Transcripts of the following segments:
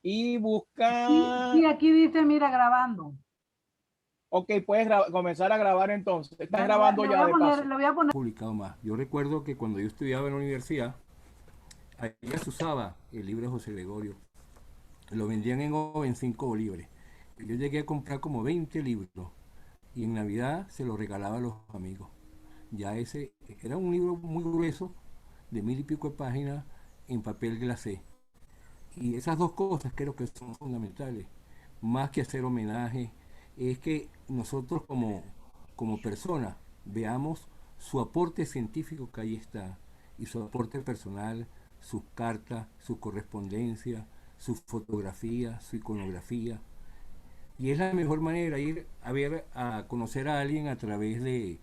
y Sí, busca... sí, aquí dice, mira, grabando. Ok, puedes comenzar a grabar entonces. Estás Ya grabando le voy ya a de poner, paso. le voy a poner. Publicado más. Yo recuerdo que cuando yo estudiaba en la universidad, allá se usaba el libro de José Gregorio. Lo vendían en 5 bolívares. Yo llegué a comprar como 20 libros y en Navidad se los regalaba a los amigos. Ya ese era un libro muy grueso, de 1000 y pico de páginas, en papel glacé. Y esas dos cosas creo que son fundamentales. Más que hacer homenaje, es que nosotros como personas veamos su aporte científico que ahí está, y su aporte personal, sus cartas, su correspondencia, su fotografía, su iconografía. Y es la mejor manera ir a ver, a conocer a alguien a través de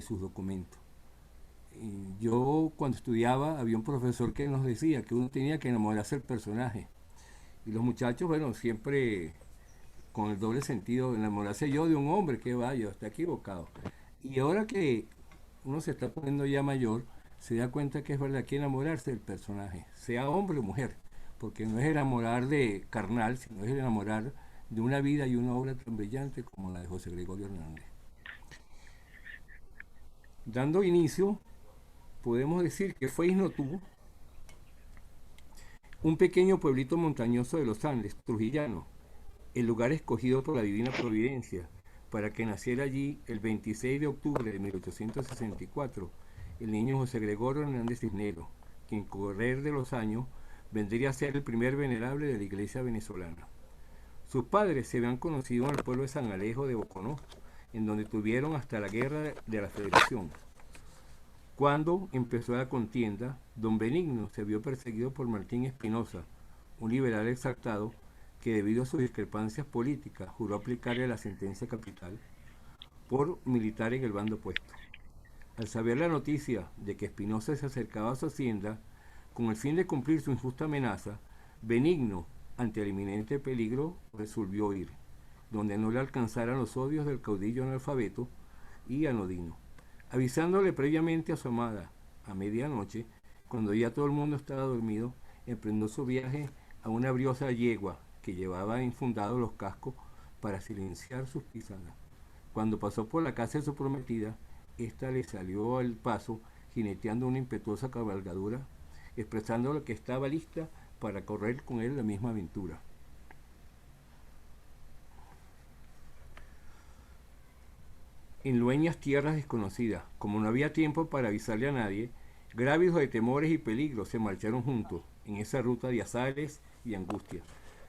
sus documentos. Y yo cuando estudiaba había un profesor que nos decía que uno tenía que enamorarse del personaje. Y los muchachos, bueno, siempre con el doble sentido, enamorarse yo de un hombre, que vaya, está equivocado. Y ahora que uno se está poniendo ya mayor, se da cuenta que es verdad que enamorarse del personaje, sea hombre o mujer, porque no es enamorar de carnal, sino es enamorar de una vida y una obra tan brillante como la de José Gregorio Hernández. Dando inicio, podemos decir que fue Isnotú, un pequeño pueblito montañoso de los Andes, trujillano, el lugar escogido por la divina providencia para que naciera allí el 26 de octubre de 1864 el niño José Gregorio Hernández Cisneros, quien correr de los años vendría a ser el primer venerable de la iglesia venezolana. Sus padres se habían conocido en el pueblo de San Alejo de Boconó, en donde tuvieron hasta la guerra de la Federación. Cuando empezó la contienda, don Benigno se vio perseguido por Martín Espinosa, un liberal exaltado que debido a sus discrepancias políticas juró aplicarle la sentencia capital por militar en el bando opuesto. Al saber la noticia de que Espinosa se acercaba a su hacienda con el fin de cumplir su injusta amenaza, Benigno, ante el inminente peligro, resolvió ir, donde no le alcanzaran los odios del caudillo analfabeto y anodino, avisándole previamente a su amada, a medianoche, cuando ya todo el mundo estaba dormido, emprendió su viaje a una briosa yegua que llevaba infundados los cascos para silenciar sus pisadas. Cuando pasó por la casa de su prometida, ésta le salió al paso jineteando una impetuosa cabalgadura, expresando que estaba lista para correr con él la misma aventura. En lueñas tierras desconocidas, como no había tiempo para avisarle a nadie, grávidos de temores y peligros se marcharon juntos en esa ruta de azares y angustias.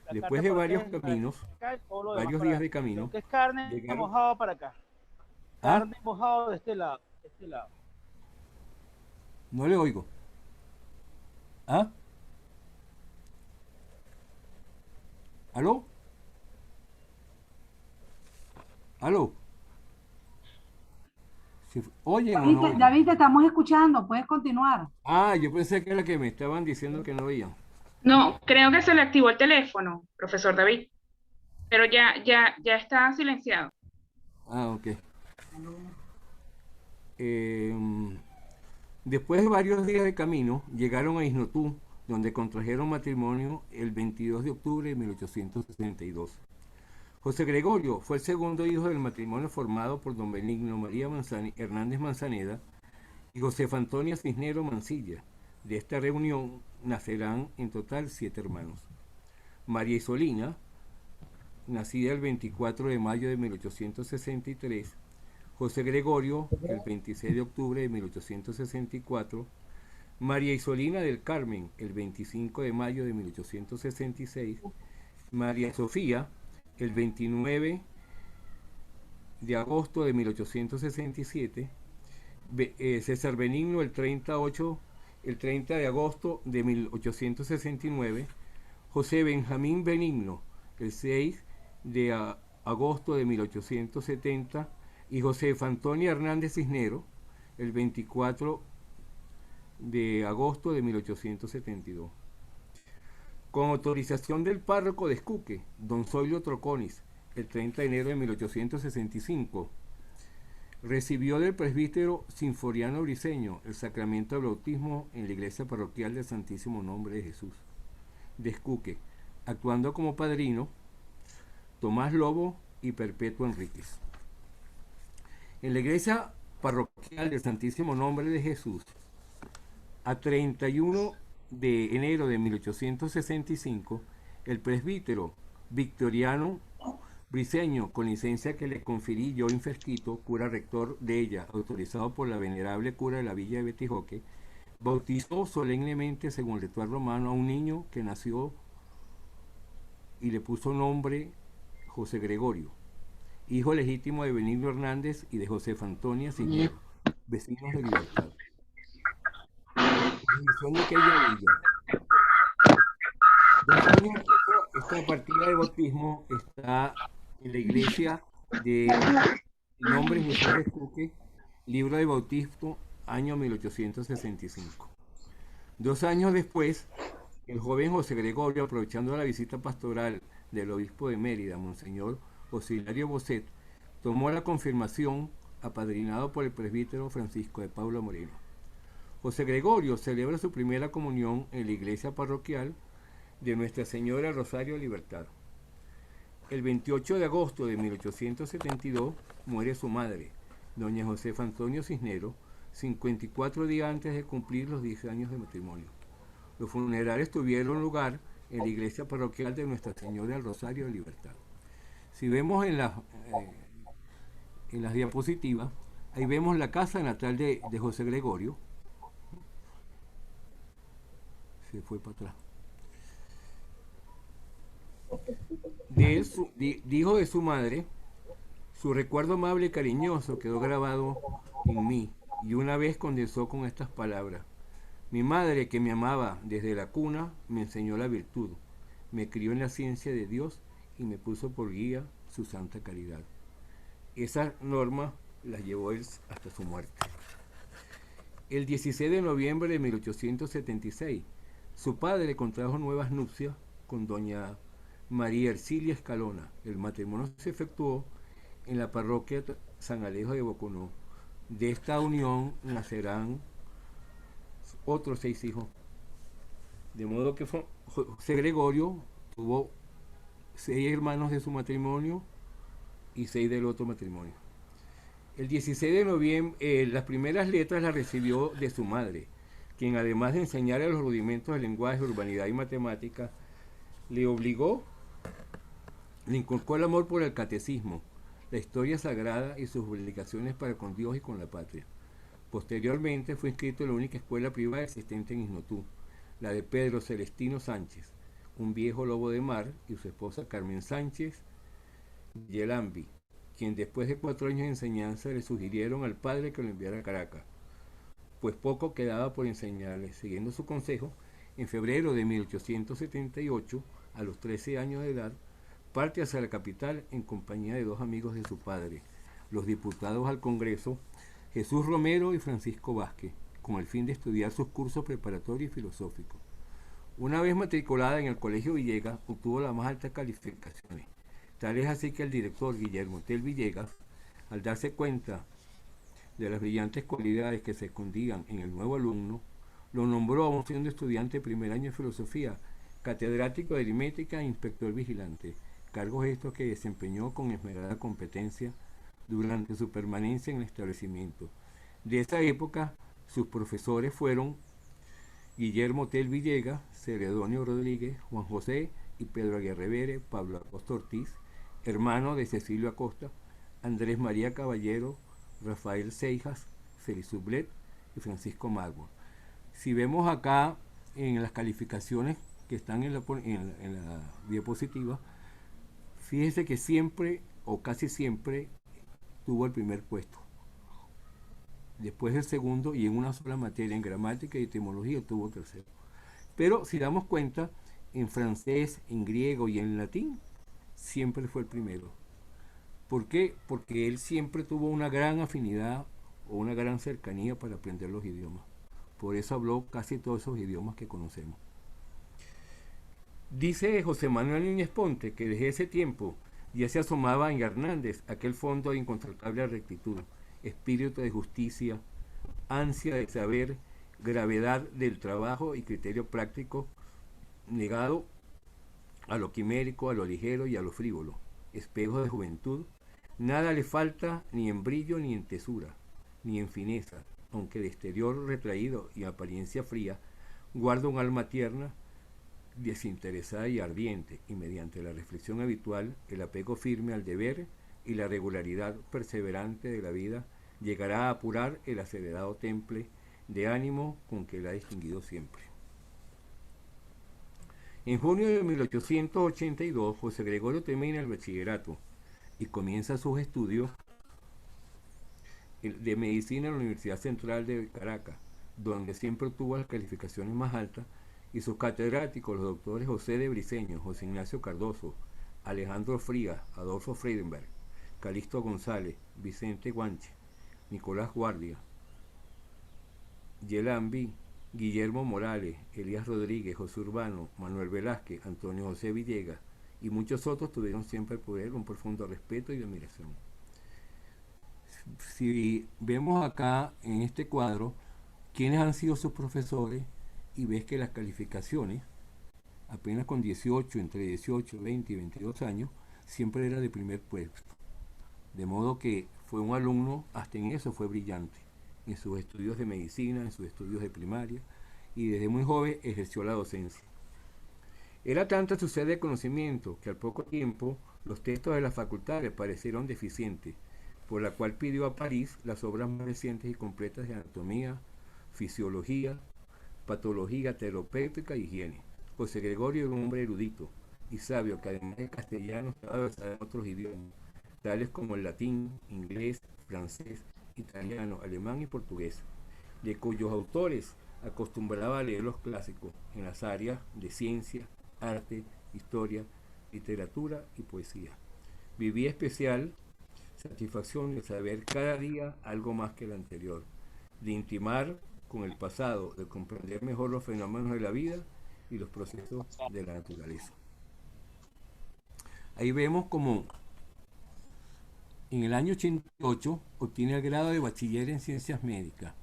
La Después carne de por varios acá caminos, y todo lo demás varios para días acá. de Lo camino, que es carne llegaron... mojado para acá. ¿Ah? Carne mojado de este lado. De este lado. No le oigo. ¿Ah? ¿Aló? ¿Aló? ¿Oyen o no David, oyen? David, te estamos escuchando, puedes continuar. Ah, yo pensé que era que me estaban diciendo que no oían. No, creo que se le activó el teléfono, profesor David, pero ya está silenciado. Ah, ok. Eh, Después de varios días de camino, llegaron a Isnotú, donde contrajeron matrimonio el 22 de octubre de 1862. José Gregorio fue el segundo hijo del matrimonio formado por don Benigno María Hernández Manzaneda y Josefa Antonia Cisnero Mancilla. De esta reunión nacerán en total 7 hermanos. María Isolina, nacida el 24 de mayo de 1863, José Gregorio el 26 de octubre de 1864, María Isolina del Carmen el 25 de mayo de 1866, María Sofía el 29 de agosto de 1867, César Benigno el 30 de agosto de 1869, José Benjamín Benigno el 6 de agosto de 1870 y Josefa Antonia Hernández Cisnero el 24 de agosto de 1872. Con autorización del párroco de Escuque, don Zoilo Troconis, el 30 de enero de 1865, recibió del presbítero Sinforiano Briceño el sacramento del bautismo en la iglesia parroquial del Santísimo Nombre de Jesús. de Escuque, actuando como padrino Tomás Lobo y Perpetuo Enríquez. En la iglesia parroquial del Santísimo Nombre de Jesús, a 31 de enero de 1865, el presbítero Victoriano Briceño, con licencia que le conferí yo Infesquito, cura rector de ella, autorizado por la venerable cura de la villa de Betijoque, bautizó solemnemente, según el ritual romano, a un niño que nació y le puso nombre José Gregorio, hijo legítimo de Benigno Hernández y de Josefa Antonia Cisneros, vecinos de Libertad. Bendición de aquella villa. 2 años, esta partida de bautismo está en la iglesia de Nombre Jesús de Escuque, libro de bautismo, año 1865. 2 años después, el joven José Gregorio, aprovechando la visita pastoral del obispo de Mérida, Monseñor Auxiliario Bosset, tomó la confirmación, apadrinado por el presbítero Francisco de Paula Moreno. José Gregorio celebra su primera comunión en la iglesia parroquial de Nuestra Señora Rosario de Libertad. El 28 de agosto de 1872 muere su madre, doña Josefa Antonio Cisneros, 54 días antes de cumplir los 10 años de matrimonio. Los funerales tuvieron lugar en la iglesia parroquial de Nuestra Señora del Rosario de Libertad. Si vemos en las diapositivas, ahí vemos la casa natal de José Gregorio. Se fue para atrás. Dijo de su madre: su recuerdo amable y cariñoso quedó grabado en mí, y una vez condensó con estas palabras: mi madre, que me amaba desde la cuna, me enseñó la virtud, me crió en la ciencia de Dios y me puso por guía su santa caridad. Esas normas las llevó él hasta su muerte. El 16 de noviembre de 1876, su padre contrajo nuevas nupcias con doña María Ercilia Escalona. El matrimonio se efectuó en la parroquia San Alejo de Boconó. De esta unión nacerán otros 6 hijos. De modo que José Gregorio tuvo 6 hermanos de su matrimonio y 6 del otro matrimonio. El 16 de noviembre, las primeras letras las recibió de su madre, quien, además de enseñarle los rudimentos del lenguaje, urbanidad y matemática, le inculcó el amor por el catecismo, la historia sagrada y sus obligaciones para con Dios y con la patria. Posteriormente fue inscrito en la única escuela privada existente en Isnotú, la de Pedro Celestino Sánchez, un viejo lobo de mar, y su esposa Carmen Sánchez Yelambi, quien después de 4 años de enseñanza le sugirieron al padre que lo enviara a Caracas, pues poco quedaba por enseñarle. Siguiendo su consejo, en febrero de 1878, a los 13 años de edad, parte hacia la capital en compañía de 2 amigos de su padre, los diputados al Congreso Jesús Romero y Francisco Vázquez, con el fin de estudiar sus cursos preparatorios y filosóficos. Una vez matriculada en el Colegio Villegas, obtuvo las más altas calificaciones. Tal es así que el director Guillermo Tell Villegas, al darse cuenta de las brillantes cualidades que se escondían en el nuevo alumno, lo nombró, aún siendo estudiante de primer año de filosofía, catedrático de aritmética e inspector vigilante, cargos estos que desempeñó con esmerada competencia durante su permanencia en el establecimiento. De esa época, sus profesores fueron Guillermo Tell Villegas, Celedonio Rodríguez, Juan José y Pedro Aguirre Vélez, Pablo Acosta Ortiz, hermano de Cecilio Acosta, Andrés María Caballero, Rafael Seijas, Félix Sublet y Francisco Magua. Si vemos acá en las calificaciones que están en la diapositiva, fíjense que siempre o casi siempre tuvo el primer puesto. Después el segundo, y en una sola materia, en gramática y etimología, tuvo tercero. Pero si damos cuenta, en francés, en griego y en latín, siempre fue el primero. ¿Por qué? Porque él siempre tuvo una gran afinidad o una gran cercanía para aprender los idiomas. Por eso habló casi todos esos idiomas que conocemos. Dice José Manuel Núñez Ponte que desde ese tiempo ya se asomaba en Hernández aquel fondo de incontrastable rectitud, espíritu de justicia, ansia de saber, gravedad del trabajo y criterio práctico negado a lo quimérico, a lo ligero y a lo frívolo, espejo de juventud, nada le falta ni en brillo ni en tesura, ni en fineza, aunque de exterior retraído y apariencia fría, guarda un alma tierna, desinteresada y ardiente, y mediante la reflexión habitual, el apego firme al deber y la regularidad perseverante de la vida, llegará a apurar el acelerado temple de ánimo con que la ha distinguido siempre. En junio de 1882, José Gregorio termina el bachillerato y comienza sus estudios de medicina en la Universidad Central de Caracas, donde siempre obtuvo las calificaciones más altas, y sus catedráticos, los doctores José de Briceño, José Ignacio Cardoso, Alejandro Frías, Adolfo Friedenberg, Calixto González, Vicente Guanche, Nicolás Guardia, Yelambi, Guillermo Morales, Elías Rodríguez, José Urbano, Manuel Velázquez, Antonio José Villegas y muchos otros tuvieron siempre al poder un profundo respeto y admiración. Si vemos acá en este cuadro quiénes han sido sus profesores, y ves que las calificaciones, apenas con 18, entre 18, 20 y 22 años, siempre era de primer puesto. De modo que fue un alumno, hasta en eso fue brillante, en sus estudios de medicina, en sus estudios de primaria, y desde muy joven ejerció la docencia. Era tanta su sed de conocimiento que al poco tiempo los textos de la facultad le parecieron deficientes, por la cual pidió a París las obras más recientes y completas de anatomía, fisiología, patología terapéutica e higiene. José Gregorio era un hombre erudito y sabio que además de castellano estaba versado en otros idiomas, tales como el latín, inglés, francés, italiano, alemán y portugués, de cuyos autores acostumbraba a leer los clásicos en las áreas de ciencia, arte, historia, literatura y poesía. Vivía especial satisfacción de saber cada día algo más que el anterior, de intimar con el pasado, de comprender mejor los fenómenos de la vida y los procesos de la naturaleza. Ahí vemos como en el año 88 obtiene el grado de bachiller en ciencias médicas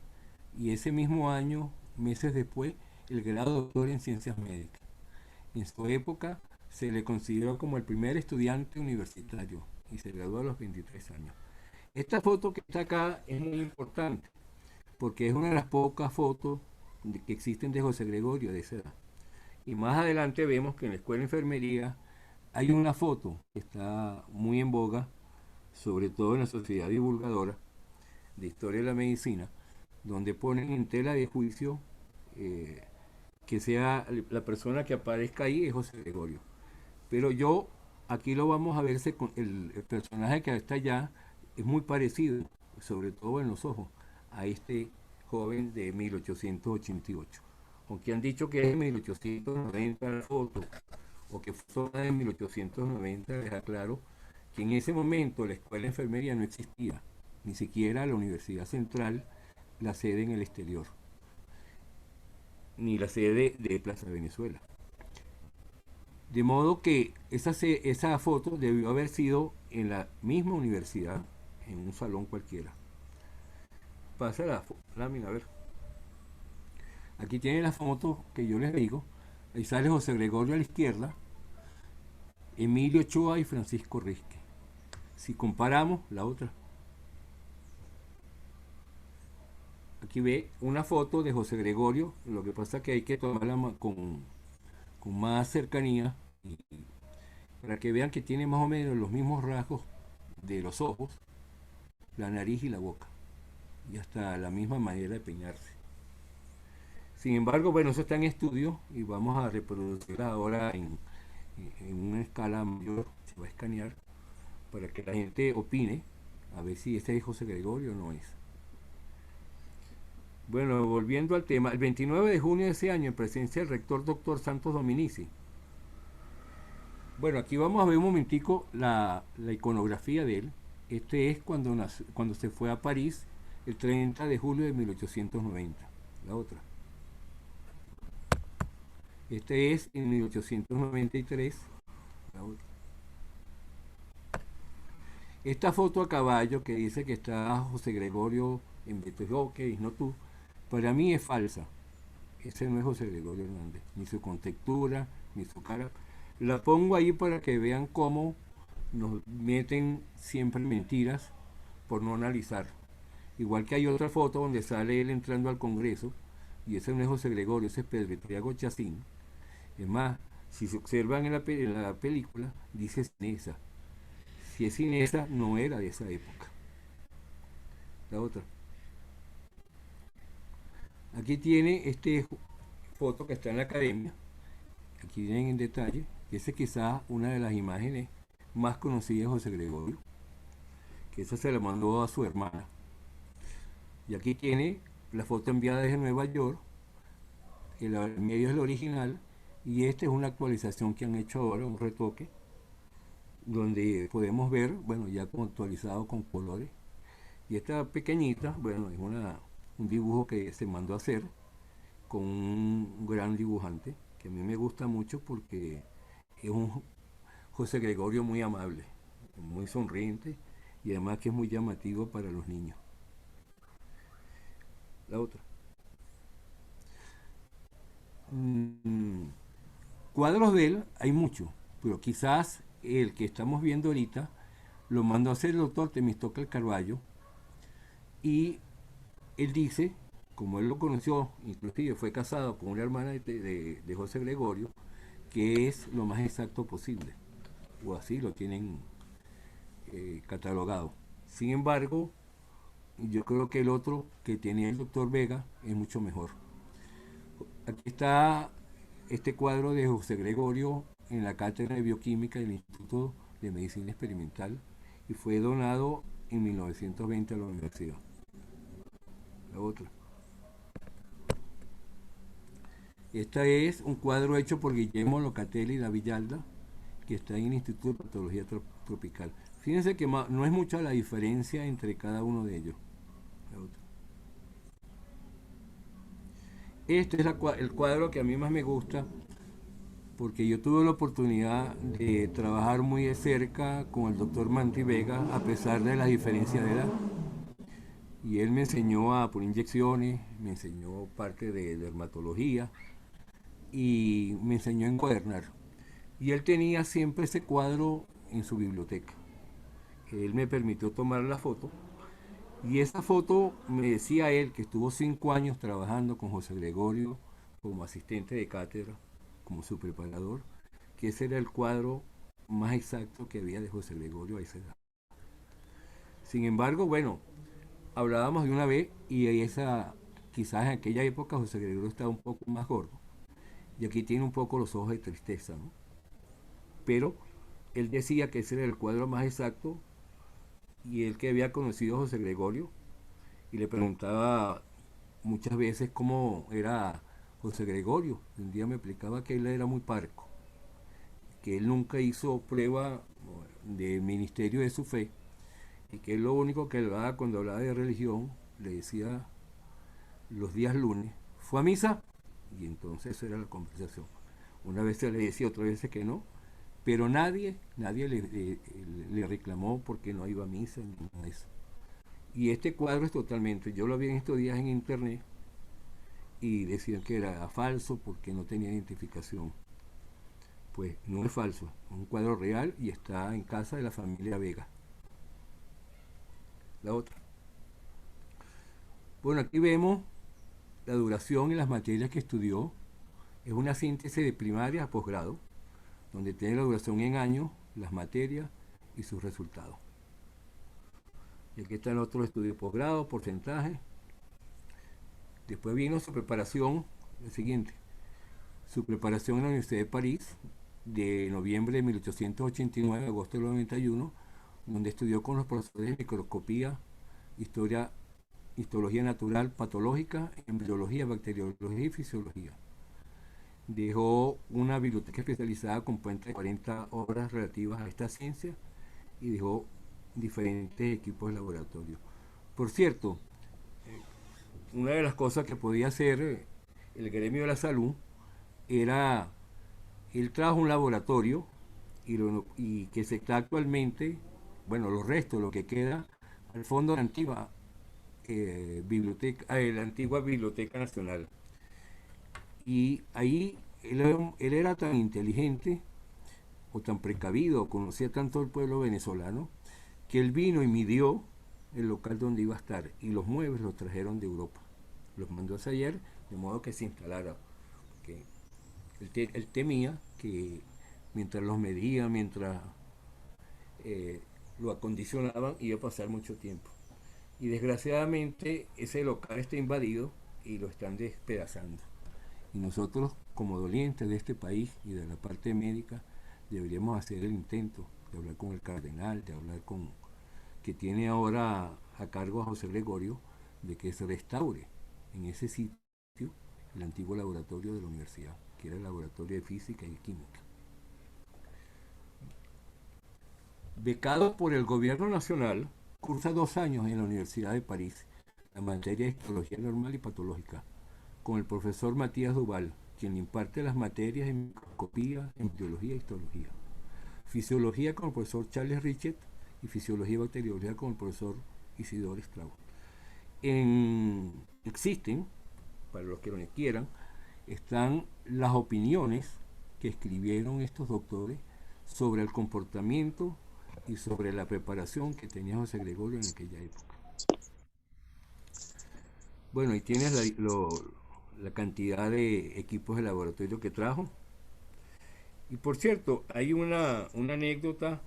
y ese mismo año, meses después, el grado de doctor en ciencias médicas. En su época se le consideró como el primer estudiante universitario y se graduó a los 23 años. Esta foto que está acá es muy importante porque es una de las pocas fotos que existen de José Gregorio de esa edad. Y más adelante vemos que en la escuela de enfermería hay una foto que está muy en boga, sobre todo en la sociedad divulgadora de historia de la medicina, donde ponen en tela de juicio que sea la persona que aparezca ahí es José Gregorio. Pero yo, aquí lo vamos a ver, el personaje que está allá es muy parecido, sobre todo en los ojos, a este joven de 1888. Aunque han dicho que es de 1890 la foto, o que fue de 1890, les aclaro que en ese momento la escuela de enfermería no existía, ni siquiera la Universidad Central, la sede en el exterior, ni la sede de Plaza Venezuela. De modo que esa foto debió haber sido en la misma universidad, en un salón cualquiera. Pasa la lámina, a ver. Aquí tiene la foto que yo les digo. Ahí sale José Gregorio a la izquierda, Emilio Ochoa y Francisco Risque. Si comparamos la otra, aquí ve una foto de José Gregorio. Lo que pasa es que hay que tomarla con más cercanía para que vean que tiene más o menos los mismos rasgos de los ojos, la nariz y la boca, y hasta la misma manera de peinarse. Sin embargo, bueno, eso está en estudio y vamos a reproducirla ahora en una escala mayor. Se va a escanear para que la gente opine a ver si este es José Gregorio o no es. Bueno, volviendo al tema, el 29 de junio de ese año, en presencia del rector doctor Santos Dominici. Bueno, aquí vamos a ver un momentico la iconografía de él. Este es cuando se fue a París el 30 de julio de 1890. La otra. Este es en 1893. La otra. Esta foto a caballo que dice que está José Gregorio en Betejoque y no tú, para mí es falsa. Ese no es José Gregorio Hernández, ni su contextura, ni su cara. La pongo ahí para que vean cómo nos meten siempre mentiras por no analizar. Igual que hay otra foto donde sale él entrando al Congreso, y ese no es José Gregorio, ese es Pedro Etriago Chacín. Es más, si se observan en la película, dice Cinesa. Si es Cinesa, no era de esa época. La otra. Aquí tiene este foto que está en la academia. Aquí vienen en detalle. Esa es quizás una de las imágenes más conocidas de José Gregorio, que esa se la mandó a su hermana. Y aquí tiene la foto enviada desde Nueva York. El medio es el original. Y esta es una actualización que han hecho ahora, un retoque, donde podemos ver, bueno, ya como actualizado con colores. Y esta pequeñita, bueno, es un dibujo que se mandó a hacer con un gran dibujante, que a mí me gusta mucho porque es un José Gregorio muy amable, muy sonriente y además que es muy llamativo para los niños. La otra. Cuadros de él hay muchos, pero quizás el que estamos viendo ahorita lo mandó a hacer el doctor Temístocles Carballo, y él dice, como él lo conoció, inclusive fue casado con una hermana de José Gregorio, que es lo más exacto posible, o así lo tienen catalogado. Sin embargo, yo creo que el otro que tenía el doctor Vega es mucho mejor. Aquí está este cuadro de José Gregorio en la cátedra de bioquímica del Instituto de Medicina Experimental y fue donado en 1920 a la universidad. La otra. Esta es un cuadro hecho por Guillermo Locatelli y David Villalda, que está en el Instituto de Patología Tropical. Fíjense que no es mucha la diferencia entre cada uno de ellos. La otra. Este es el cuadro que a mí más me gusta, porque yo tuve la oportunidad de trabajar muy de cerca con el doctor Manti Vega, a pesar de las diferencias de edad. Y él me enseñó a poner inyecciones, me enseñó parte de dermatología y me enseñó a encuadernar. Y él tenía siempre ese cuadro en su biblioteca. Él me permitió tomar la foto. Y esa foto me decía él que estuvo 5 años trabajando con José Gregorio como asistente de cátedra, como su preparador, que ese era el cuadro más exacto que había de José Gregorio a esa edad. Sin embargo, bueno, hablábamos de una vez y quizás en aquella época José Gregorio estaba un poco más gordo. Y aquí tiene un poco los ojos de tristeza, ¿no? Pero él decía que ese era el cuadro más exacto, y él que había conocido a José Gregorio y le preguntaba muchas veces cómo era José Gregorio. Un día me explicaba que él era muy parco, que él nunca hizo prueba del ministerio de su fe y que él lo único que hablaba cuando hablaba de religión, le decía los días lunes, ¿fue a misa? Y entonces era la conversación. Una vez se le decía, otra vez que no, pero nadie le reclamó porque no iba a misa ni nada de eso. Y este cuadro es totalmente, yo lo vi en estos días en internet y decían que era falso porque no tenía identificación. Pues no es falso, es un cuadro real y está en casa de la familia Vega. La otra. Bueno, aquí vemos la duración y las materias que estudió. Es una síntesis de primaria a posgrado, donde tiene la duración en años, las materias y sus resultados. Y aquí están otros estudios de posgrado, porcentaje. Después vino su preparación, el siguiente, su preparación en la Universidad de París, de noviembre de 1889 a agosto del 91, donde estudió con los profesores de microscopía, histología natural, patológica, embriología, bacteriología y fisiología. Dejó una biblioteca especializada compuesta de 40 obras relativas a esta ciencia y dejó diferentes equipos de laboratorio. Por cierto, una de las cosas que podía hacer el gremio de la salud era, él trajo un laboratorio y que se está actualmente, bueno, los restos, lo que queda al fondo de la antigua biblioteca Nacional. Y ahí él era tan inteligente o tan precavido, conocía tanto el pueblo venezolano, que él vino y midió el local donde iba a estar y los muebles los trajeron de Europa. Los mandó a sellar de modo que se instalara. Que él temía que mientras los medía, mientras lo acondicionaban, iba a pasar mucho tiempo. Y desgraciadamente ese local está invadido y lo están despedazando. Y nosotros, como dolientes de este país y de la parte médica, deberíamos hacer el intento de hablar con el cardenal, de hablar con que tiene ahora a cargo a José Gregorio, de que se restaure en ese sitio el antiguo laboratorio de la universidad, que era el laboratorio de física y química. Becado por el gobierno nacional, cursa 2 años en la Universidad de París, la materia de histología normal y patológica, con el profesor Matías Duval, quien le imparte las materias en microscopía, embriología e histología. Fisiología con el profesor Charles Richet y fisiología y bacteriología con el profesor Isidoro Strauss. Existen, para los que lo quieran, están las opiniones que escribieron estos doctores sobre el comportamiento y sobre la preparación que tenía José Gregorio en aquella época. Bueno, y tienes la cantidad de equipos de laboratorio que trajo. Y por cierto, hay una anécdota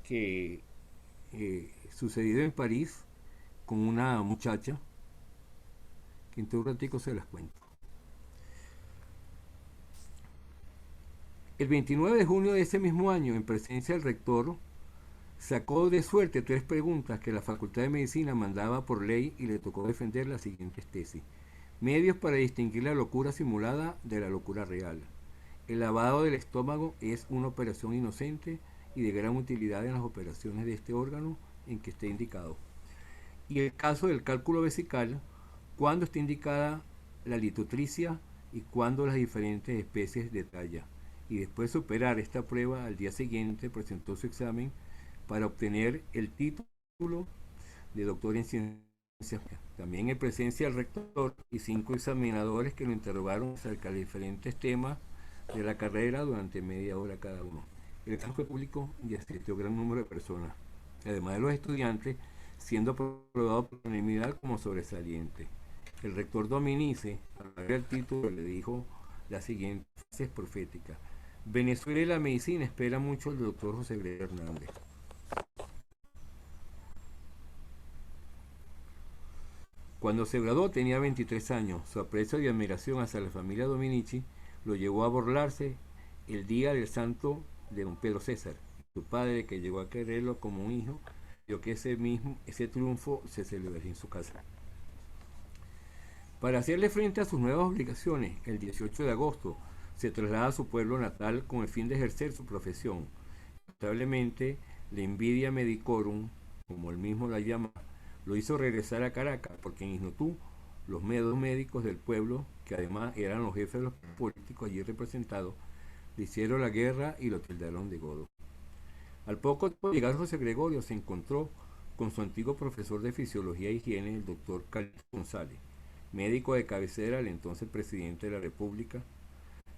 que sucedió en París con una muchacha que en un ratico se las cuento. El 29 de junio de ese mismo año, en presencia del rector, sacó de suerte 3 preguntas que la Facultad de Medicina mandaba por ley y le tocó defender las siguientes tesis. Medios para distinguir la locura simulada de la locura real. El lavado del estómago es una operación inocente y de gran utilidad en las operaciones de este órgano en que esté indicado. Y el caso del cálculo vesical, cuándo está indicada la litotricia y cuándo las diferentes especies de talla. Y después de superar esta prueba, al día siguiente presentó su examen para obtener el título de doctor en ciencias. También en presencia del rector y 5 examinadores que lo interrogaron acerca de diferentes temas de la carrera durante media hora cada uno. El examen fue público y asistió gran número de personas, además de los estudiantes, siendo aprobado por unanimidad como sobresaliente. El rector Dominici, al ver el título, le dijo la siguiente frase profética: Venezuela y la medicina espera mucho al doctor José Gregorio Hernández. Cuando se graduó tenía 23 años. Su aprecio y admiración hacia la familia Dominici lo llevó a burlarse el día del santo de don Pedro César. Su padre, que llegó a quererlo como un hijo, vio que ese triunfo se celebraría en su casa. Para hacerle frente a sus nuevas obligaciones, el 18 de agosto se traslada a su pueblo natal con el fin de ejercer su profesión. Lamentablemente, la envidia medicorum, como él mismo la llama, lo hizo regresar a Caracas, porque en Isnotú, los médicos del pueblo, que además eran los jefes de los políticos allí representados, le hicieron la guerra y lo tildaron de godo. Al poco tiempo de llegar José Gregorio se encontró con su antiguo profesor de fisiología e higiene, el doctor Carlos González, médico de cabecera del entonces presidente de la República,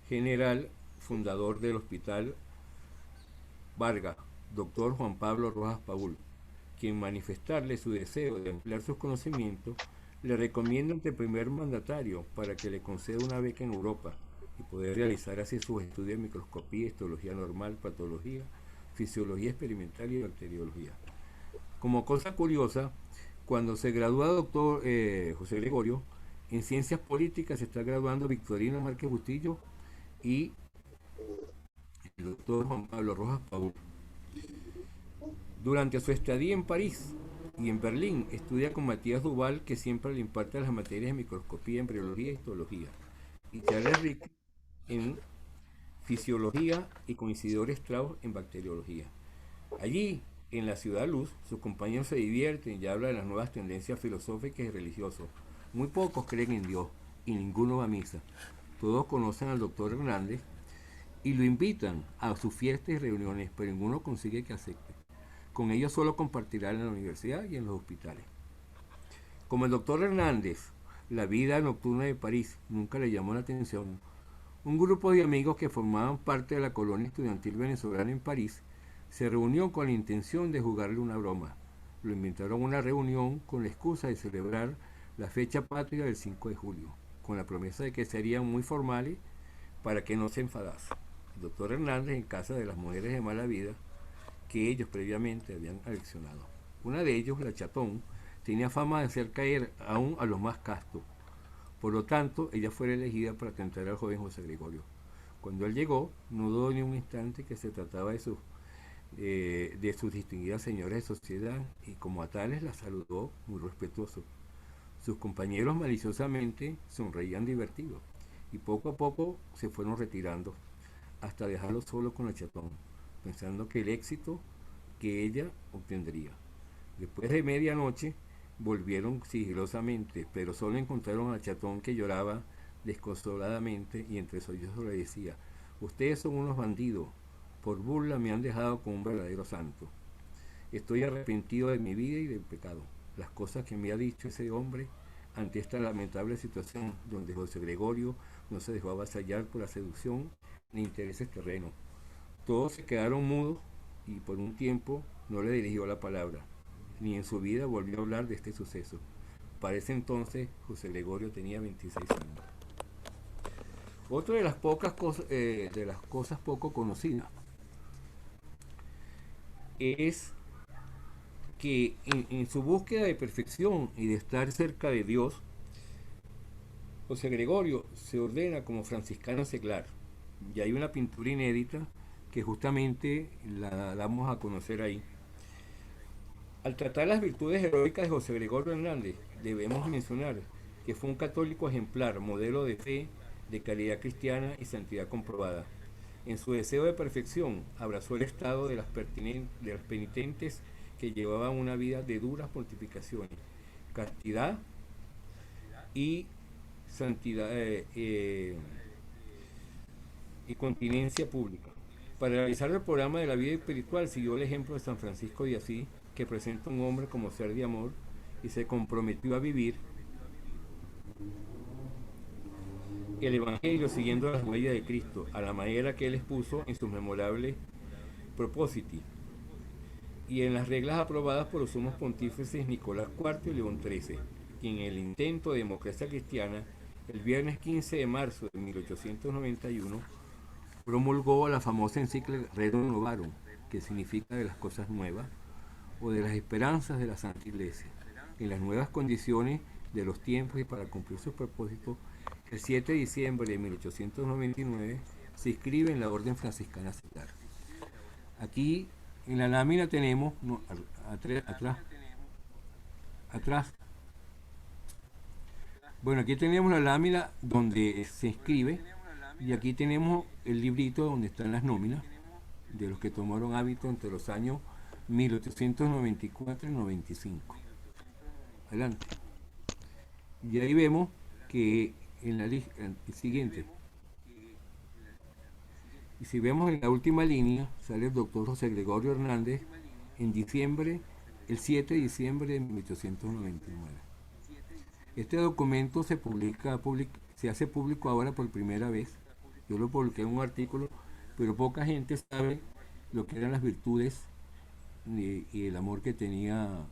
general fundador del Hospital Vargas, doctor Juan Pablo Rojas Paul, quien manifestarle su deseo de emplear sus conocimientos, le recomienda ante el primer mandatario para que le conceda una beca en Europa y poder realizar así sus estudios de microscopía, histología normal, patología, fisiología experimental y bacteriología. Como cosa curiosa, cuando se gradúa doctor José Gregorio, en ciencias políticas se está graduando Victorino Márquez Bustillo y el doctor Juan Pablo Rojas Paul. Durante su estadía en París y en Berlín, estudia con Matías Duval, que siempre le imparte las materias de microscopía, embriología y histología, y Charles Rick en fisiología y con Isidoro Strauss en bacteriología. Allí, en la Ciudad Luz, sus compañeros se divierten y hablan de las nuevas tendencias filosóficas y religiosas. Muy pocos creen en Dios y ninguno va a misa. Todos conocen al doctor Hernández y lo invitan a sus fiestas y reuniones, pero ninguno consigue que acepte. Con ellos solo compartirán en la universidad y en los hospitales. Como el doctor Hernández la vida nocturna de París nunca le llamó la atención, un grupo de amigos que formaban parte de la colonia estudiantil venezolana en París se reunió con la intención de jugarle una broma. Lo invitaron a una reunión con la excusa de celebrar la fecha patria del 5 de julio, con la promesa de que serían muy formales para que no se enfadase. El doctor Hernández en casa de las mujeres de mala vida que ellos previamente habían aleccionado. Una de ellos, la Chatón, tenía fama de hacer caer aún a los más castos. Por lo tanto, ella fue elegida para tentar al joven José Gregorio. Cuando él llegó, no dudó ni un instante que se trataba de sus distinguidas señoras de sociedad y como a tales las saludó muy respetuoso. Sus compañeros maliciosamente sonreían divertidos y poco a poco se fueron retirando hasta dejarlo solo con la Chatón, pensando que el éxito que ella obtendría. Después de medianoche volvieron sigilosamente, pero solo encontraron a Chatón que lloraba desconsoladamente y entre sollozos le decía: ustedes son unos bandidos, por burla me han dejado como un verdadero santo. Estoy arrepentido de mi vida y del pecado. Las cosas que me ha dicho ese hombre ante esta lamentable situación donde José Gregorio no se dejó avasallar por la seducción ni intereses terrenos. Todos se quedaron mudos y por un tiempo no le dirigió la palabra, ni en su vida volvió a hablar de este suceso. Para ese entonces José Gregorio tenía 26 años. Otra de las cosas poco conocidas es que en su búsqueda de perfección y de estar cerca de Dios, José Gregorio se ordena como franciscano seglar. Y hay una pintura inédita que justamente la damos a conocer ahí. Al tratar las virtudes heroicas de José Gregorio Hernández, debemos mencionar que fue un católico ejemplar, modelo de fe, de caridad cristiana y santidad comprobada. En su deseo de perfección, abrazó el estado de las penitentes que llevaban una vida de duras mortificaciones, castidad y santidad y continencia pública. Para realizar el programa de la vida espiritual siguió el ejemplo de San Francisco de Asís, que presenta a un hombre como ser de amor y se comprometió a vivir el Evangelio siguiendo las huellas de Cristo, a la manera que él expuso en sus memorables Propositi y en las reglas aprobadas por los sumos pontífices Nicolás IV y León XIII, quien en el intento de democracia cristiana, el viernes 15 de marzo de 1891, promulgó la famosa encíclica Rerum Novarum, que significa de las cosas nuevas o de las esperanzas de la Santa Iglesia, en las nuevas condiciones de los tiempos y para cumplir sus propósitos. El 7 de diciembre de 1899 se inscribe en la Orden Franciscana Seglar. Aquí en la lámina tenemos, atrás. Bueno, aquí tenemos la lámina donde se inscribe y aquí tenemos el librito donde están las nóminas de los que tomaron hábito entre los años 1894 y 95. Adelante. Y ahí vemos que en el siguiente, y si vemos en la última línea, sale el doctor José Gregorio Hernández en diciembre, el 7 de diciembre de 1899. Este documento se hace público ahora por primera vez. Yo lo publiqué en un artículo, pero poca gente sabe lo que eran las virtudes y el amor que tenía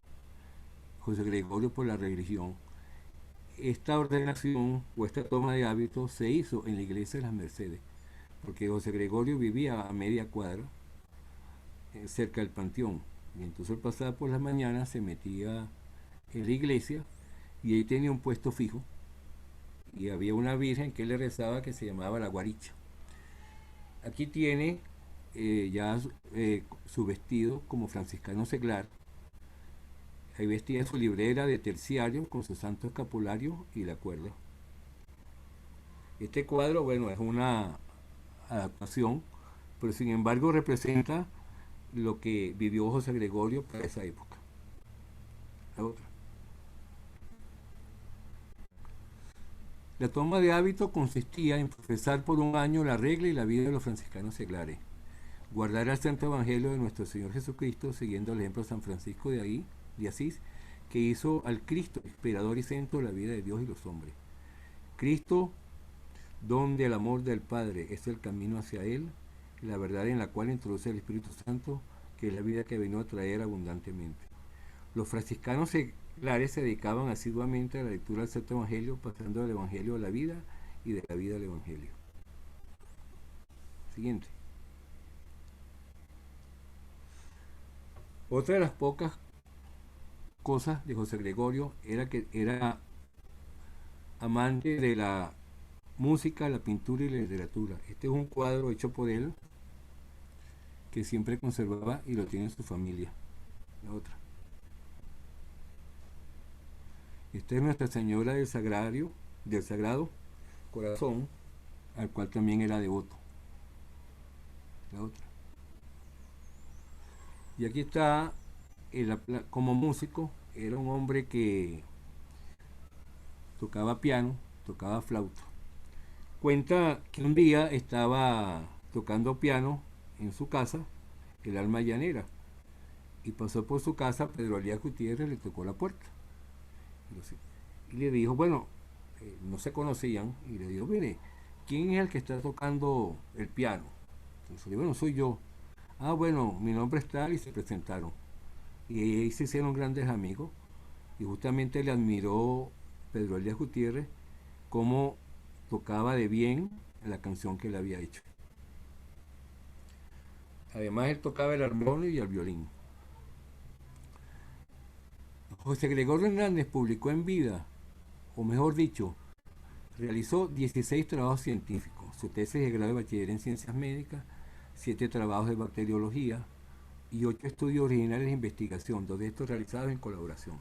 José Gregorio por la religión. Esta ordenación o esta toma de hábitos se hizo en la iglesia de las Mercedes, porque José Gregorio vivía a media cuadra, cerca del panteón, y entonces él pasaba por las mañanas, se metía en la iglesia y ahí tenía un puesto fijo y había una virgen que él le rezaba que se llamaba la Guaricha. Aquí tiene su vestido como franciscano seglar. Ahí vestía su librera de terciario con su santo escapulario y la cuerda. Este cuadro, bueno, es una adaptación, pero sin embargo representa lo que vivió José Gregorio para esa época. La otra. La toma de hábito consistía en profesar por un año la regla y la vida de los franciscanos seglares, guardar el Santo Evangelio de nuestro Señor Jesucristo siguiendo el ejemplo de San Francisco de Asís, que hizo al Cristo, inspirador y centro de la vida de Dios y los hombres. Cristo, donde el amor del Padre es el camino hacia Él, la verdad en la cual introduce el Espíritu Santo, que es la vida que vino a traer abundantemente. Los franciscanos seglares se dedicaban asiduamente a la lectura del Santo Evangelio, pasando del Evangelio a la vida y de la vida al Evangelio. Siguiente. Otra de las pocas cosas de José Gregorio era que era amante de la música, la pintura y la literatura. Este es un cuadro hecho por él que siempre conservaba y lo tiene en su familia. La otra. Esta es Nuestra Señora del Sagrado Corazón, al cual también era devoto. La otra. Y aquí está, como músico, era un hombre que tocaba piano, tocaba flauta. Cuenta que un día estaba tocando piano en su casa, el alma llanera, y pasó por su casa Pedro Elías Gutiérrez, le tocó la puerta. Y le dijo, bueno, no se conocían, y le dijo, mire, ¿quién es el que está tocando el piano? Entonces, bueno, soy yo. Ah, bueno, mi nombre es tal, y se presentaron. Y ahí se hicieron grandes amigos, y justamente le admiró Pedro Elías Gutiérrez cómo tocaba de bien la canción que él había hecho. Además, él tocaba el armonio y el violín. José Gregorio Hernández publicó en vida, o mejor dicho, realizó 16 trabajos científicos, su tesis de grado de bachiller en ciencias médicas, 7 trabajos de bacteriología y 8 estudios originales de investigación, 2 de estos realizados en colaboración.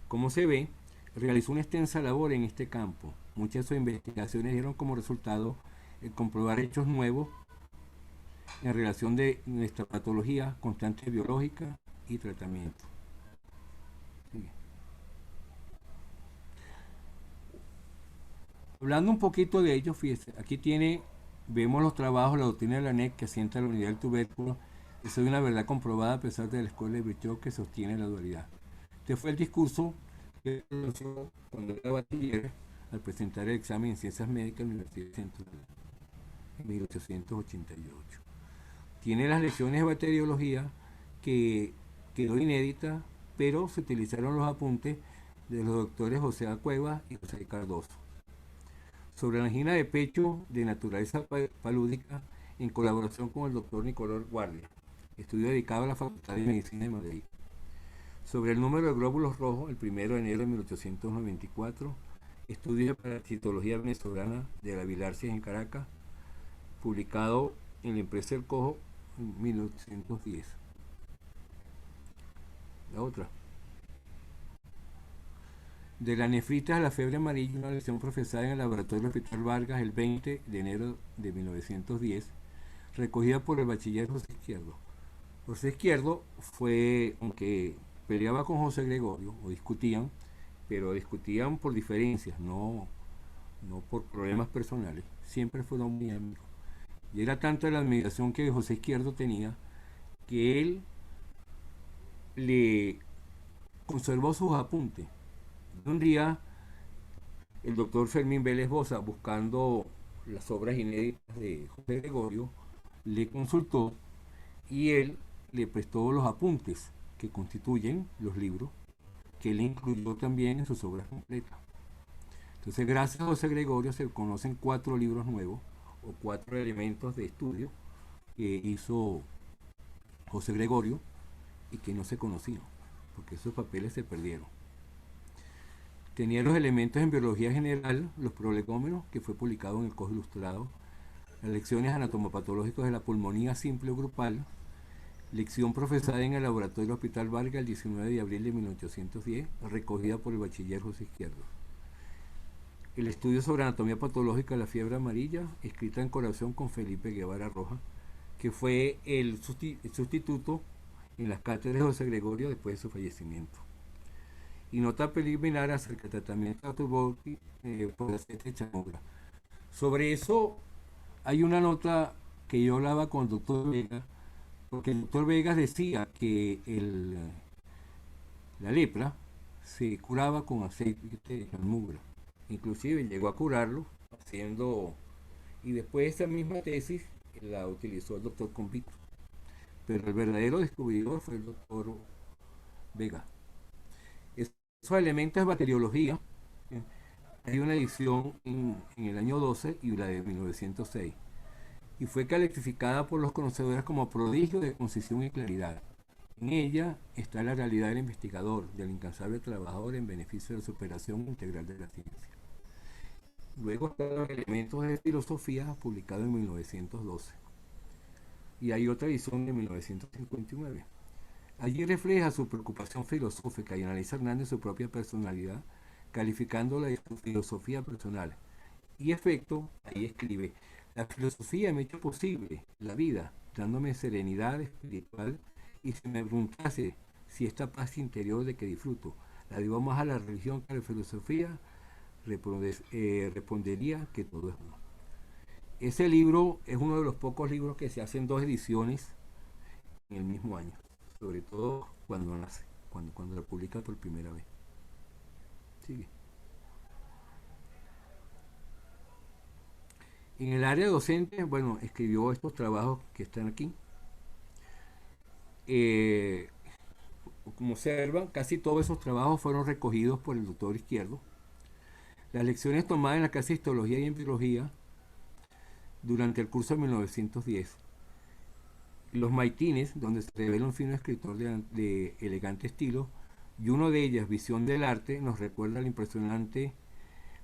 Como se ve, realizó una extensa labor en este campo. Muchas de sus investigaciones dieron como resultado el comprobar hechos nuevos en relación de nuestra patología, constante biológica y tratamiento. Sí. Hablando un poquito de ello, fíjese, aquí vemos los trabajos, la doctrina de Laennec que asienta la unidad del tubérculo. Eso es una verdad comprobada a pesar de la escuela de Virchow que sostiene la dualidad. Este fue el discurso que pronunció cuando era bachiller al presentar el examen en ciencias médicas en la Universidad Central en 1888. Tiene las lecciones de bacteriología que quedó inédita, pero se utilizaron los apuntes de los doctores José A. Cuevas y José Cardoso. Sobre la angina de pecho de naturaleza palúdica, en colaboración con el doctor Nicolás Guardia, estudio dedicado a la Facultad de Medicina de Madrid. Sobre el número de glóbulos rojos, el 1 de enero de 1894, estudio de parasitología venezolana de la bilharzias en Caracas, publicado en la impresa El Cojo en 1810. La otra. De la nefritis a la fiebre amarilla, una lección profesada en el laboratorio del Hospital Vargas el 20 de enero de 1910, recogida por el bachiller José Izquierdo. José Izquierdo fue, aunque peleaba con José Gregorio, o discutían, pero discutían por diferencias, no por problemas personales. Siempre fueron muy amigos. Y era tanta la admiración que José Izquierdo tenía, que él le conservó sus apuntes. Un día, el doctor Fermín Vélez Boza, buscando las obras inéditas de José Gregorio, le consultó y él le prestó los apuntes que constituyen los libros, que él incluyó también en sus obras completas. Entonces, gracias a José Gregorio se conocen 4 libros nuevos, o 4 elementos de estudio que hizo José Gregorio y que no se conocían, porque esos papeles se perdieron. Tenía los elementos en biología general, los prolegómenos, que fue publicado en el Cojo Ilustrado, las lecciones anatomopatológicas de la pulmonía simple o grupal, lección profesada en el laboratorio del Hospital Vargas el 19 de abril de 1810, recogida por el bachiller José Izquierdo. El estudio sobre anatomía patológica de la fiebre amarilla, escrita en colaboración con Felipe Guevara Rojas, que fue el sustituto en las cátedras de José Gregorio después de su fallecimiento. Y nota preliminar acerca del tratamiento de tuberculosis por aceite de chamogra. Sobre eso hay una nota que yo hablaba con el doctor Vega, porque el doctor Vegas decía que la lepra se curaba con aceite de almubra. Inclusive llegó a curarlo haciendo, y después esa misma tesis la utilizó el doctor Convito. Pero el verdadero descubridor fue el doctor Vega. Esos elementos de bacteriología, hay una edición en el año 12 y la de 1906, y fue calificada por los conocedores como prodigio de concisión y claridad. En ella está la realidad del investigador, del incansable trabajador en beneficio de la superación integral de la ciencia. Luego están los elementos de filosofía, publicado en 1912. Y hay otra edición de 1959. Allí refleja su preocupación filosófica y analiza Hernández su propia personalidad, calificándola de su filosofía personal. Y efecto, ahí escribe: la filosofía me ha hecho posible la vida, dándome serenidad espiritual, y si me preguntase si esta paz interior de que disfruto la debo más a la religión que a la filosofía, respondería que todo es uno. Ese libro es uno de los pocos libros que se hacen dos ediciones en el mismo año, sobre todo cuando nace, cuando la publica por primera vez. Sigue. En el área docente, bueno, escribió estos trabajos que están aquí. Como observan, casi todos esos trabajos fueron recogidos por el doctor Izquierdo. Las lecciones tomadas en la clase de Histología y Embriología durante el curso de 1910. Los maitines, donde se revela un fino escritor de elegante estilo, y uno de ellas, Visión del Arte, nos recuerda lo impresionante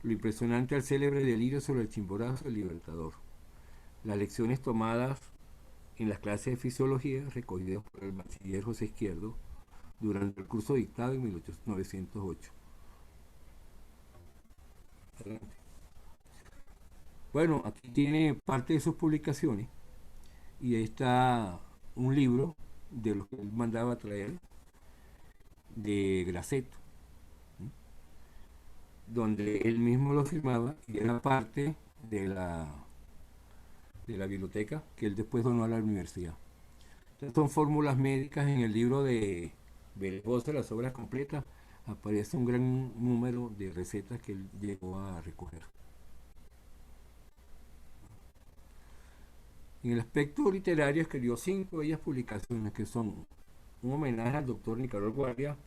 al célebre delirio sobre el Chimborazo del Libertador. Las lecciones tomadas en las clases de fisiología recogidas por el bachiller José Izquierdo durante el curso dictado en 1908. Adelante. Bueno, aquí tiene parte de sus publicaciones y ahí está un libro de los que él mandaba a traer de Grassetto, ¿sí?, donde él mismo lo firmaba y era parte de la biblioteca que él después donó a la universidad. Entonces son fórmulas médicas. En el libro de Bellbosa, las obras completas, aparece un gran número de recetas que él llegó a recoger. En el aspecto literario escribió 5 bellas publicaciones que son un homenaje al doctor Nicanor Guardia,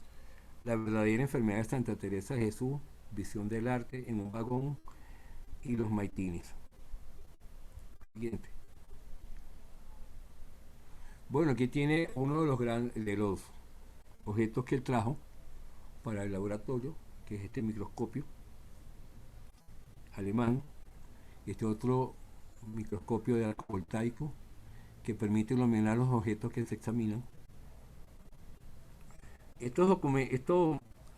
La verdadera enfermedad de Santa Teresa de Jesús, Visión del Arte en un vagón, y Los maitines. Siguiente. Bueno, aquí tiene uno de los objetos que él trajo para el laboratorio, que es este microscopio alemán, y este otro microscopio de arco voltaico que permite iluminar los objetos que se examinan. Estos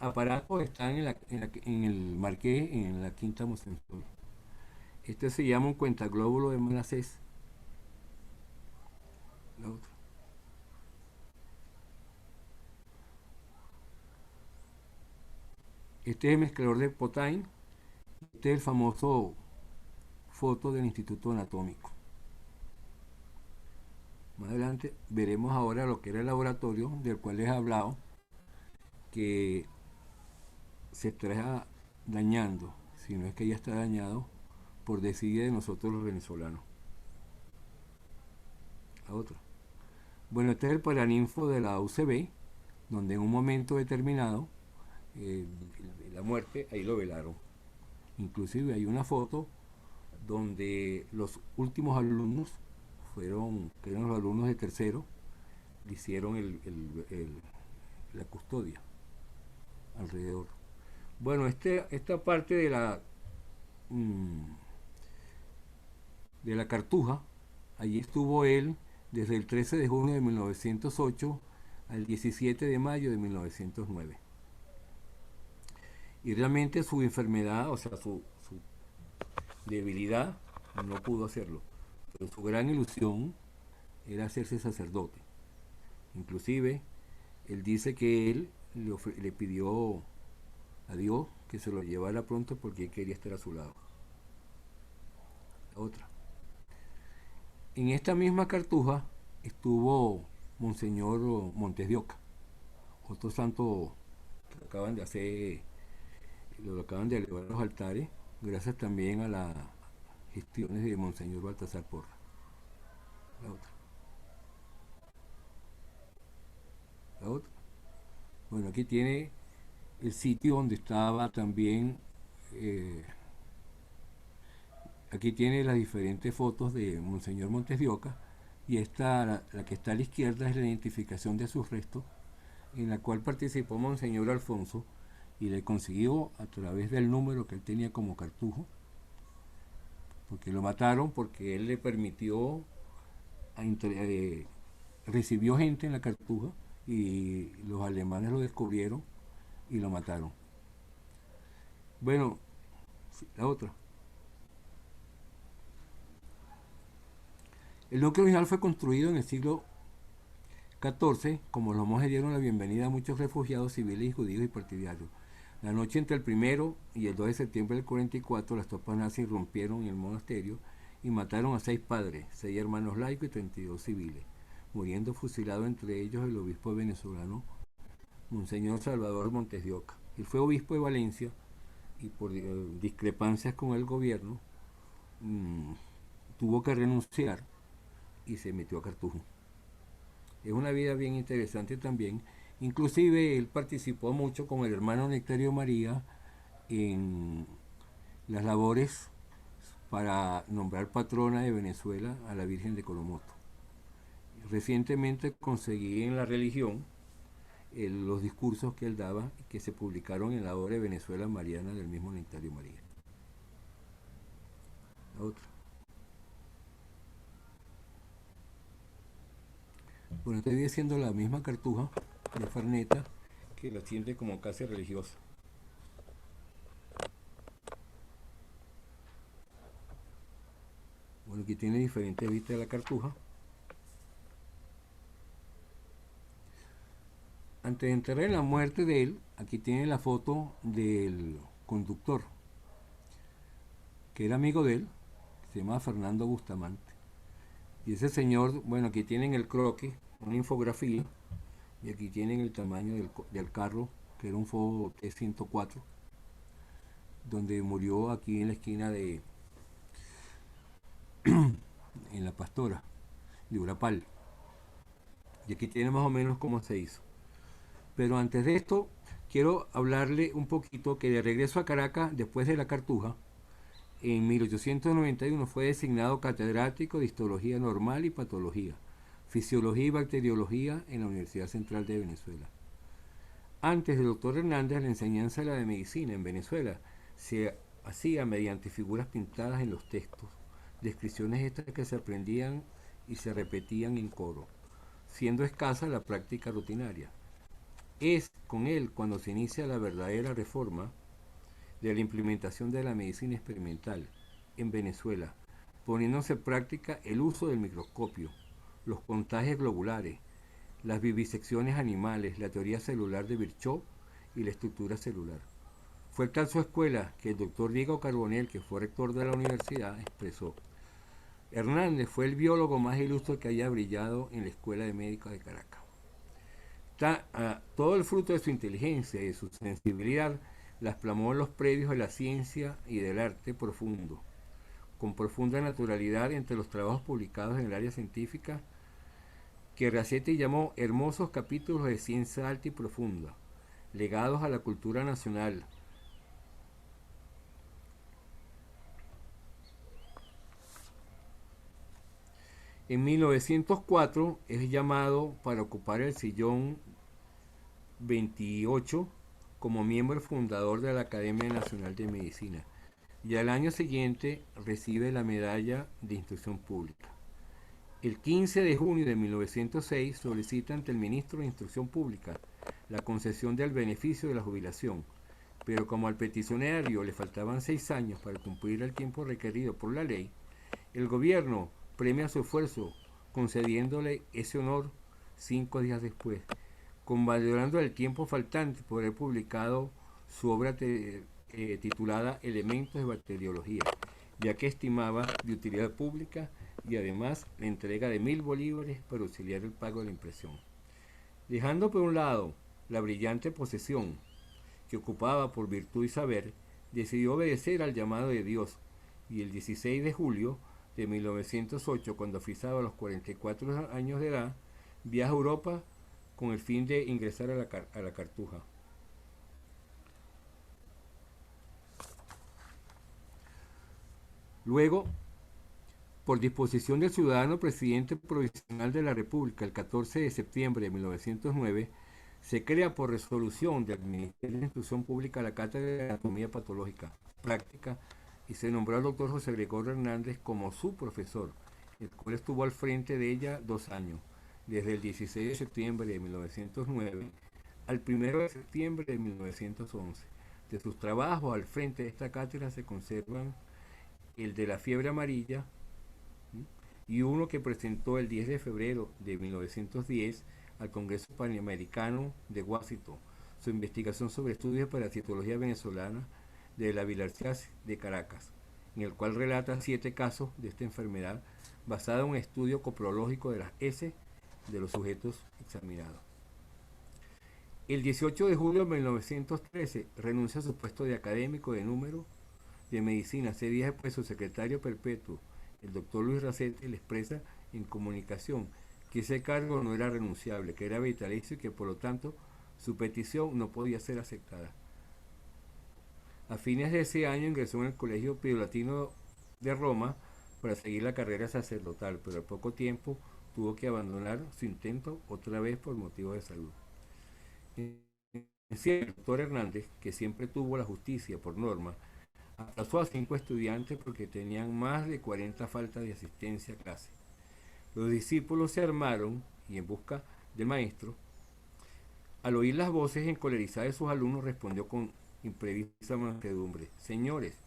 aparatos están en el Marqués, en la Quinta Mosensol. Este se llama un cuentaglóbulo de Manasés. La otra. Este es el mezclador de Potain. Este es el famoso foto del Instituto Anatómico. Más adelante veremos ahora lo que era el laboratorio del cual les he hablado, que se está dañando, si no es que ya está dañado, por desidia de nosotros los venezolanos. La otra. Bueno, este es el paraninfo de la UCB, donde en un momento determinado, la muerte, ahí lo velaron. Inclusive hay una foto donde los últimos alumnos que eran los alumnos de tercero, le hicieron la custodia alrededor. Bueno, esta parte de la Cartuja, allí estuvo él desde el 13 de junio de 1908 al 17 de mayo de 1909. Y realmente su enfermedad, o sea, su debilidad, no pudo hacerlo. Pero su gran ilusión era hacerse sacerdote. Inclusive, él dice que él le pidió a Dios que se lo llevara pronto porque él quería estar a su lado. La otra. En esta misma Cartuja estuvo Monseñor Montes de Oca, otro santo acaban de hacer, lo acaban de elevar a los altares, gracias también a las gestiones de Monseñor Baltasar Porra. La otra. La otra. Bueno, aquí tiene el sitio donde estaba también, aquí tiene las diferentes fotos de Monseñor Montes de Oca, y esta, la que está a la izquierda, es la identificación de sus restos, en la cual participó Monseñor Alfonso, y le consiguió a través del número que él tenía como cartujo, porque lo mataron porque él le permitió, recibió gente en la cartuja, y los alemanes lo descubrieron y lo mataron. Bueno, la otra. El núcleo original fue construido en el siglo XIV, como los monjes dieron la bienvenida a muchos refugiados civiles y judíos y partidarios. La noche entre el 1 y el 2 de septiembre del 44, las tropas nazis irrumpieron en el monasterio y mataron a 6 padres, 6 hermanos laicos y 32 civiles, muriendo fusilado entre ellos el obispo venezolano Monseñor Salvador Montes de Oca. Él fue obispo de Valencia y por discrepancias con el gobierno tuvo que renunciar y se metió a Cartujo. Es una vida bien interesante también. Inclusive él participó mucho con el hermano Nectario María en las labores para nombrar patrona de Venezuela a la Virgen de Coromoto. Recientemente conseguí en La Religión los discursos que él daba, que se publicaron en la obra de Venezuela Mariana del mismo Nectario María. La otra. Bueno, estoy haciendo la misma cartuja de Farneta, que la siente como casa religiosa. Bueno, aquí tiene diferentes vistas de la cartuja. Antes de entrar en la muerte de él, aquí tiene la foto del conductor, que era amigo de él, se llama Fernando Bustamante. Y ese señor, bueno, aquí tienen el croquis, una infografía, y aquí tienen el tamaño del carro, que era un Ford T-104, donde murió aquí en la esquina de en La Pastora, de Urapal. Y aquí tiene más o menos cómo se hizo. Pero antes de esto, quiero hablarle un poquito que de regreso a Caracas, después de la cartuja, en 1891 fue designado catedrático de Histología Normal y Patología, Fisiología y Bacteriología en la Universidad Central de Venezuela. Antes del doctor Hernández, la enseñanza de la de medicina en Venezuela se hacía mediante figuras pintadas en los textos, descripciones estas que se aprendían y se repetían en coro, siendo escasa la práctica rutinaria. Es con él cuando se inicia la verdadera reforma de la implementación de la medicina experimental en Venezuela, poniéndose en práctica el uso del microscopio, los contagios globulares, las vivisecciones animales, la teoría celular de Virchow y la estructura celular. Fue tal su escuela que el doctor Diego Carbonell, que fue rector de la universidad, expresó: Hernández fue el biólogo más ilustre que haya brillado en la Escuela de Médicos de Caracas. Todo el fruto de su inteligencia y de su sensibilidad las plasmó en los predios de la ciencia y del arte profundo, con profunda naturalidad entre los trabajos publicados en el área científica, que Racetti llamó hermosos capítulos de ciencia alta y profunda, legados a la cultura nacional. En 1904 es llamado para ocupar el sillón 28 como miembro fundador de la Academia Nacional de Medicina, y al año siguiente recibe la Medalla de Instrucción Pública. El 15 de junio de 1906 solicita ante el ministro de Instrucción Pública la concesión del beneficio de la jubilación, pero como al peticionario le faltaban 6 años para cumplir el tiempo requerido por la ley, el gobierno premia su esfuerzo concediéndole ese honor 5 días después, convalidando el tiempo faltante por haber publicado su obra titulada Elementos de Bacteriología, ya que estimaba de utilidad pública, y además la entrega de 1000 bolívares para auxiliar el pago de la impresión. Dejando por un lado la brillante posesión que ocupaba por virtud y saber, decidió obedecer al llamado de Dios y el 16 de julio de 1908, cuando frisaba los 44 años de edad, viaja a Europa con el fin de ingresar a la Cartuja. Luego, por disposición del ciudadano presidente provisional de la República, el 14 de septiembre de 1909, se crea por resolución del Ministerio de Instrucción Pública la Cátedra de Anatomía Patológica Práctica y se nombró al doctor José Gregorio Hernández como su profesor, el cual estuvo al frente de ella 2 años, desde el 16 de septiembre de 1909 al 1 de septiembre de 1911. De sus trabajos al frente de esta cátedra se conservan el de la fiebre amarilla, ¿sí?, y uno que presentó el 10 de febrero de 1910 al Congreso Panamericano de Washington, su investigación sobre estudios de parasitología venezolana de la bilharziasis de Caracas, en el cual relata 7 casos de esta enfermedad basada en un estudio coprológico de las heces de los sujetos examinados. El 18 de julio de 1913 renuncia a su puesto de académico de número de medicina. 6 días después, su secretario perpetuo, el doctor Luis Racete, le expresa en comunicación que ese cargo no era renunciable, que era vitalicio y que por lo tanto su petición no podía ser aceptada. A fines de ese año ingresó en el Colegio Pío Latino de Roma para seguir la carrera sacerdotal, pero al poco tiempo tuvo que abandonar su intento otra vez por motivos de salud. El doctor Hernández, que siempre tuvo la justicia por norma, aplazó a 5 estudiantes porque tenían más de 40 faltas de asistencia a clase. Los discípulos se armaron y en busca del maestro. Al oír las voces encolerizadas de sus alumnos, respondió con imprevista mansedumbre: señores,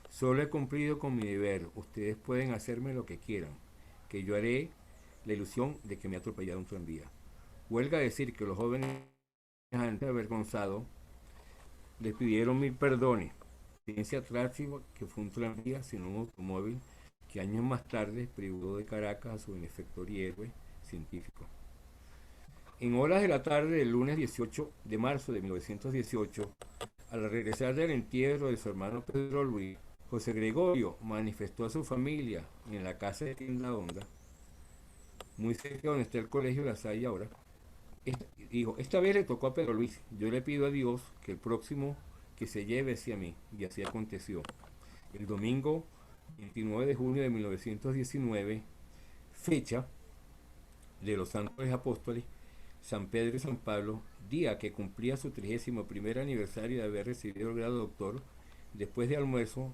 solo he cumplido con mi deber, ustedes pueden hacerme lo que quieran, que yo haré la ilusión de que me ha atropellado un tranvía. Huelga decir que los jóvenes, avergonzados, les pidieron 1000 perdones. Ciencia trágica que fue un tranvía, sino un automóvil que años más tarde privó de Caracas a su benefactor y héroe científico. En horas de la tarde del lunes 18 de marzo de 1918, al regresar del entierro de su hermano Pedro Luis, José Gregorio manifestó a su familia en la casa de Tienda Honda, muy cerca donde está el colegio La Salle ahora. Dijo: esta vez le tocó a Pedro Luis, yo le pido a Dios que el próximo que se lleve hacia mí, y así aconteció. El domingo 29 de junio de 1919, fecha de los Santos Apóstoles, San Pedro y San Pablo, día que cumplía su 31º aniversario de haber recibido el grado de doctor, después de almuerzo,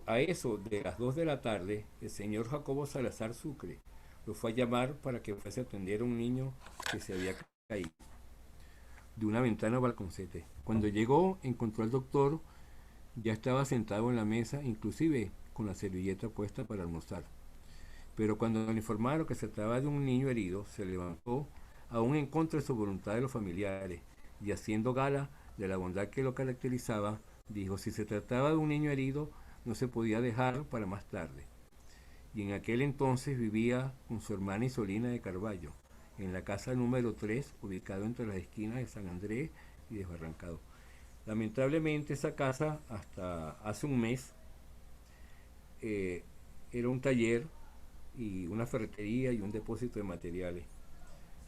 a eso de las 2 de la tarde, el señor Jacobo Salazar Sucre lo fue a llamar para que fuese a atender a un niño que se había caído de una ventana balconcete. Cuando llegó, encontró al doctor, ya estaba sentado en la mesa, inclusive con la servilleta puesta para almorzar. Pero cuando le informaron que se trataba de un niño herido, se levantó, aún en contra de su voluntad de los familiares, y haciendo gala de la bondad que lo caracterizaba, dijo: si se trataba de un niño herido, no se podía dejar para más tarde. Y en aquel entonces vivía con su hermana Isolina de Carballo, en la casa número 3, ubicado entre las esquinas de San Andrés y Desbarrancado. Lamentablemente esa casa, hasta hace un mes, era un taller y una ferretería y un depósito de materiales.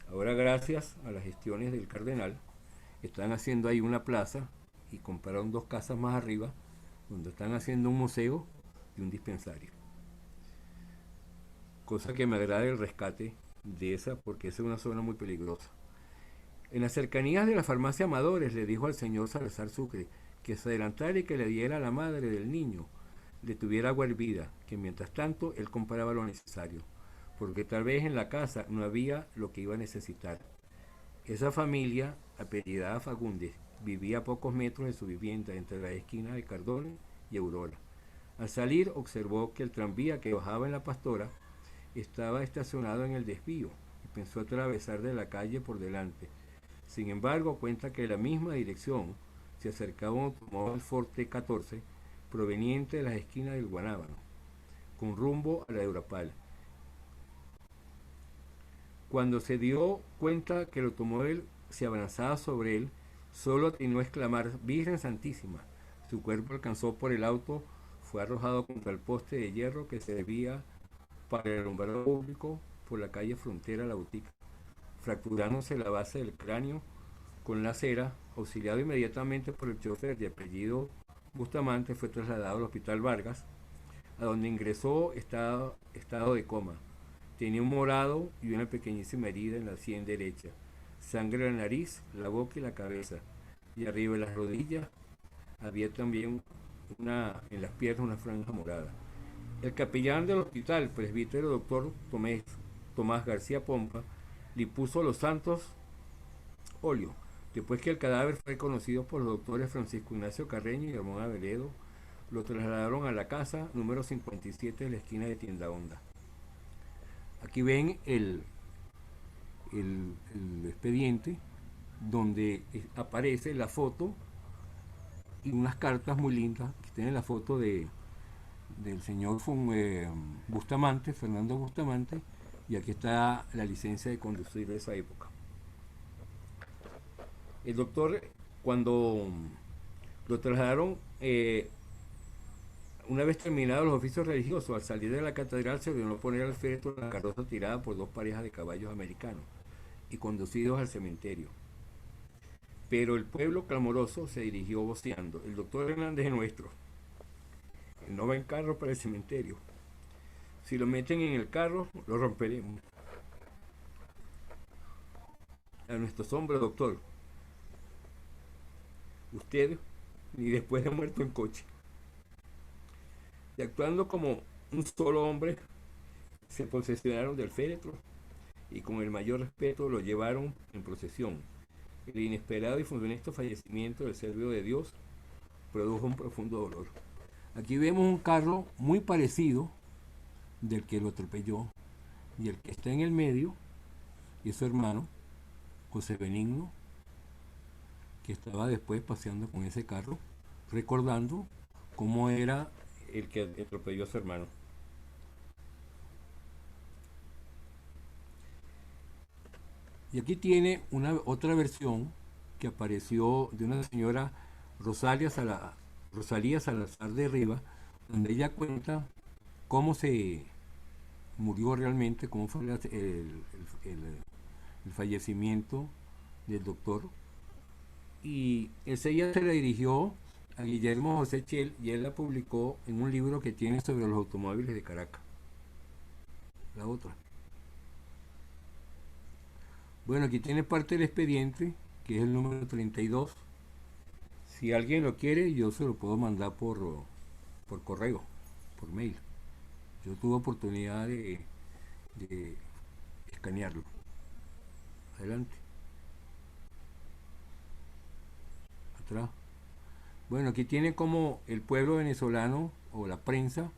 Ahora, gracias a las gestiones del cardenal, están haciendo ahí una plaza y compraron 2 casas más arriba, donde están haciendo un museo y un dispensario. Cosa que me agrada el rescate de esa, porque esa es una zona muy peligrosa. En las cercanías de la farmacia Amadores, le dijo al señor Salazar Sucre que se adelantara y que le diera a la madre del niño, le tuviera agua hervida, que mientras tanto él compraba lo necesario, porque tal vez en la casa no había lo que iba a necesitar. Esa familia, apellidada Fagundes, vivía a pocos metros de su vivienda, entre la esquina de Cardona y Aurora. Al salir, observó que el tranvía que bajaba en La Pastora estaba estacionado en el desvío y pensó atravesar de la calle por delante. Sin embargo, cuenta que en la misma dirección se acercaba un automóvil Ford T14 proveniente de las esquinas del Guanábano, con rumbo a la Europal. Cuando se dio cuenta que el automóvil se abalanzaba sobre él, Solo atinó a exclamar Virgen Santísima. Su cuerpo alcanzó por el auto, fue arrojado contra el poste de hierro que servía para el alumbrado público por la calle Frontera La Botica, fracturándose la base del cráneo con la cera. Auxiliado inmediatamente por el chofer de apellido Bustamante, fue trasladado al Hospital Vargas, a donde ingresó estado de coma. Tenía un morado y una pequeñísima herida en la sien derecha, sangre en la nariz, la boca y la cabeza, y arriba de las rodillas había también en las piernas una franja morada. El capellán del hospital, presbítero doctor Tomás García Pompa, le puso los santos óleo, después que el cadáver fue reconocido por los doctores Francisco Ignacio Carreño y Ramón Aveledo. Lo trasladaron a la casa número 57 de la esquina de Tienda Honda. Aquí ven el expediente donde aparece la foto y unas cartas muy lindas que tienen la foto del señor Bustamante, Fernando Bustamante, y aquí está la licencia de conducir de esa época. El doctor, cuando lo trasladaron, una vez terminados los oficios religiosos, al salir de la catedral se ordenó poner al féretro la carroza tirada por 2 parejas de caballos americanos y conducidos al cementerio. Pero el pueblo clamoroso se dirigió voceando: el doctor Hernández es nuestro. Él no va en carro para el cementerio. Si lo meten en el carro, lo romperemos. A nuestro asombro, doctor, usted ni después de muerto en coche. Y actuando como un solo hombre, se posesionaron del féretro y con el mayor respeto lo llevaron en procesión. El inesperado y funesto fallecimiento del servidor de Dios produjo un profundo dolor. Aquí vemos un carro muy parecido del que lo atropelló, y el que está en el medio es su hermano, José Benigno, que estaba después paseando con ese carro, recordando cómo era el que atropelló a su hermano. Y aquí tiene otra versión que apareció de una señora Rosalía Salazar de Riva, donde ella cuenta cómo se murió realmente, cómo fue el fallecimiento del doctor. Y enseguida se la dirigió a Guillermo José Chel y él la publicó en un libro que tiene sobre los automóviles de Caracas. La otra. Bueno, aquí tiene parte del expediente, que es el número 32. Si alguien lo quiere, yo se lo puedo mandar por correo, por mail. Yo tuve oportunidad de escanearlo. Adelante. Atrás. Bueno, aquí tiene como el pueblo venezolano o la prensa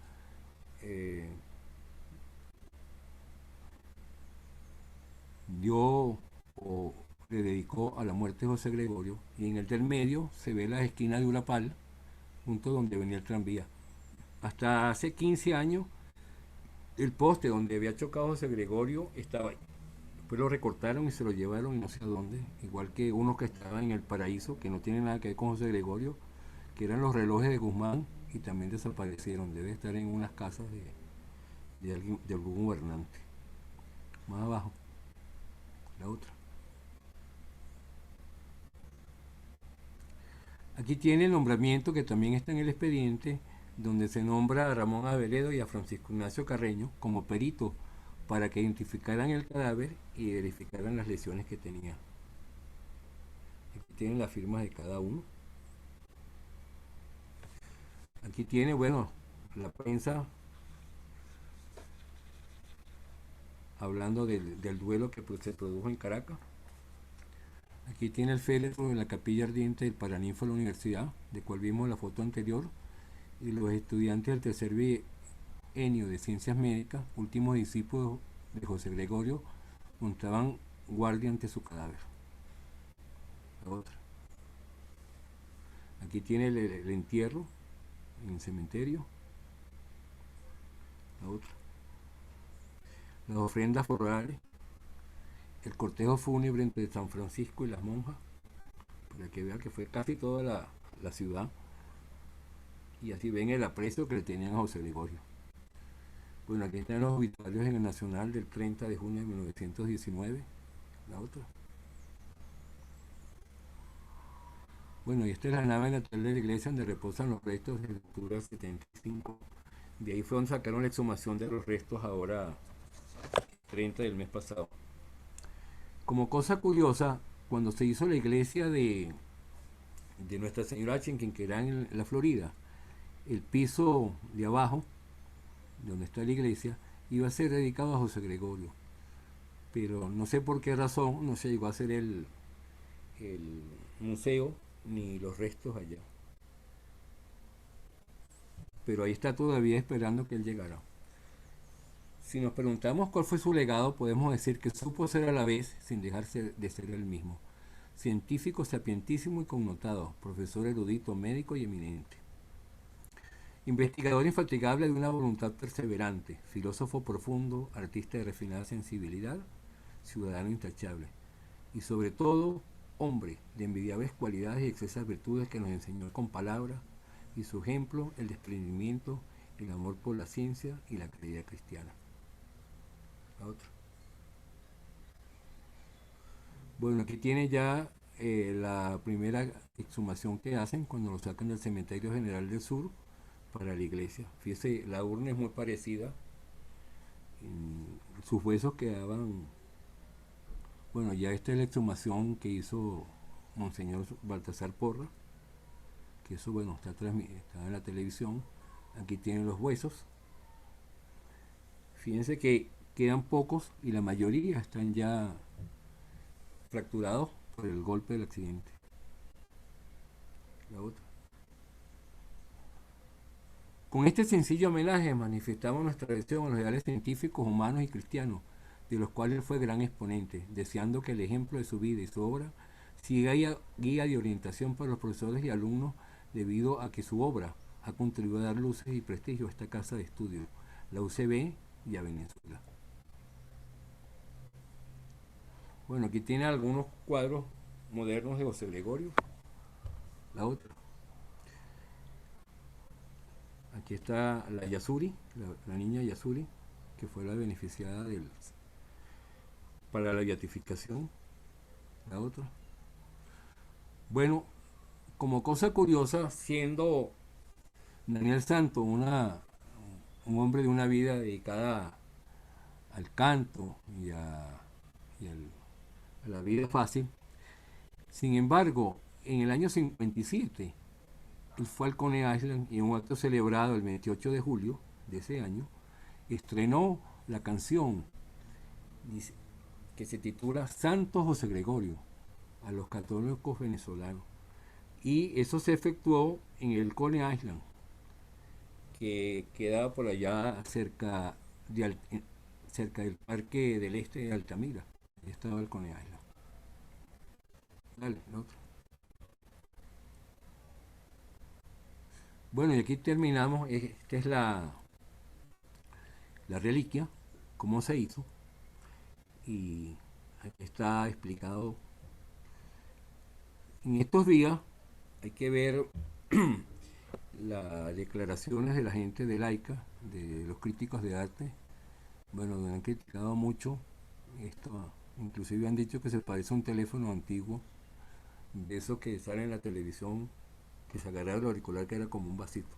dio o le dedicó a la muerte de José Gregorio, y en el del medio se ve la esquina de Urapal, junto donde venía el tranvía. Hasta hace 15 años el poste donde había chocado José Gregorio estaba ahí. Después lo recortaron y se lo llevaron y no sé a dónde, igual que unos que estaban en el Paraíso, que no tienen nada que ver con José Gregorio, que eran los relojes de Guzmán, y también desaparecieron. Debe estar en unas casas de algún gobernante. Más abajo, la otra. Aquí tiene el nombramiento, que también está en el expediente, donde se nombra a Ramón Aveledo y a Francisco Ignacio Carreño como peritos para que identificaran el cadáver y verificaran las lesiones que tenía. Aquí tienen las firmas de cada uno. Aquí tiene, bueno, la prensa hablando del duelo que se produjo en Caracas. Aquí tiene el féretro de la capilla ardiente del Paraninfo de la universidad, de cual vimos la foto anterior, y los estudiantes del tercer bienio de Ciencias Médicas, últimos discípulos de José Gregorio, montaban guardia ante su cadáver. La otra. Aquí tiene el entierro en el cementerio. La otra. Las ofrendas florales. El cortejo fúnebre entre San Francisco y las monjas. para que vean que fue casi toda la ciudad. Y así ven el aprecio que le tenían a José Gregorio. Bueno, aquí están los obituarios en el Nacional del 30 de junio de 1919. La otra. Bueno, y esta es la nave natal de la iglesia donde reposan los restos de la altura del 75. De ahí fue donde sacaron la exhumación de los restos ahora 30 del mes pasado. Como cosa curiosa, cuando se hizo la iglesia de Nuestra Señora Chinquín, que era en la Florida, el piso de abajo, donde está la iglesia, iba a ser dedicado a José Gregorio. Pero no sé por qué razón no se llegó a hacer el museo ni los restos allá. Pero ahí está todavía esperando que él llegara. Si nos preguntamos cuál fue su legado, podemos decir que supo ser a la vez, sin dejarse de ser él mismo, científico sapientísimo y connotado, profesor erudito, médico y eminente. Investigador infatigable de una voluntad perseverante, filósofo profundo, artista de refinada sensibilidad, ciudadano intachable. Y sobre todo, hombre de envidiables cualidades y excesas virtudes que nos enseñó con palabras, y su ejemplo, el desprendimiento, el amor por la ciencia y la caridad cristiana. La otra. Bueno, aquí tiene ya la primera exhumación que hacen cuando lo sacan del Cementerio General del Sur para la iglesia. Fíjese, la urna es muy parecida. Sus huesos quedaban... Bueno, ya esta es la exhumación que hizo Monseñor Baltasar Porra, que eso, bueno, está en la televisión. Aquí tienen los huesos. Fíjense que quedan pocos y la mayoría están ya fracturados por el golpe del accidente. La otra. Con este sencillo homenaje manifestamos nuestra adhesión a los ideales científicos, humanos y cristianos, de los cuales fue gran exponente, deseando que el ejemplo de su vida y su obra siga guía de orientación para los profesores y alumnos, debido a que su obra ha contribuido a dar luces y prestigio a esta casa de estudio, la UCB y a Venezuela. Bueno, aquí tiene algunos cuadros modernos de José Gregorio. La otra. Aquí está la Yasuri, la niña Yasuri, que fue la beneficiada para la beatificación. La otra. Bueno, como cosa curiosa, siendo Daniel Santo un hombre de una vida dedicada al canto y a la vida fácil, sin embargo, en el año 57, él fue al Coney Island y en un acto celebrado el 28 de julio de ese año, estrenó la canción que se titula Santo José Gregorio a los católicos venezolanos. Y eso se efectuó en el Coney Island, que queda por allá cerca del Parque del Este de Altamira. Ahí estaba el Coney Island. Dale, el otro. Bueno, y aquí terminamos. Esta es la reliquia, cómo se hizo. Y aquí está explicado. En estos días hay que ver las declaraciones de la gente de laica, de los críticos de arte. Bueno, me han criticado mucho esto, inclusive han dicho que se parece a un teléfono antiguo, de esos que sale en la televisión, que se agarraba el auricular, que era como un vasito.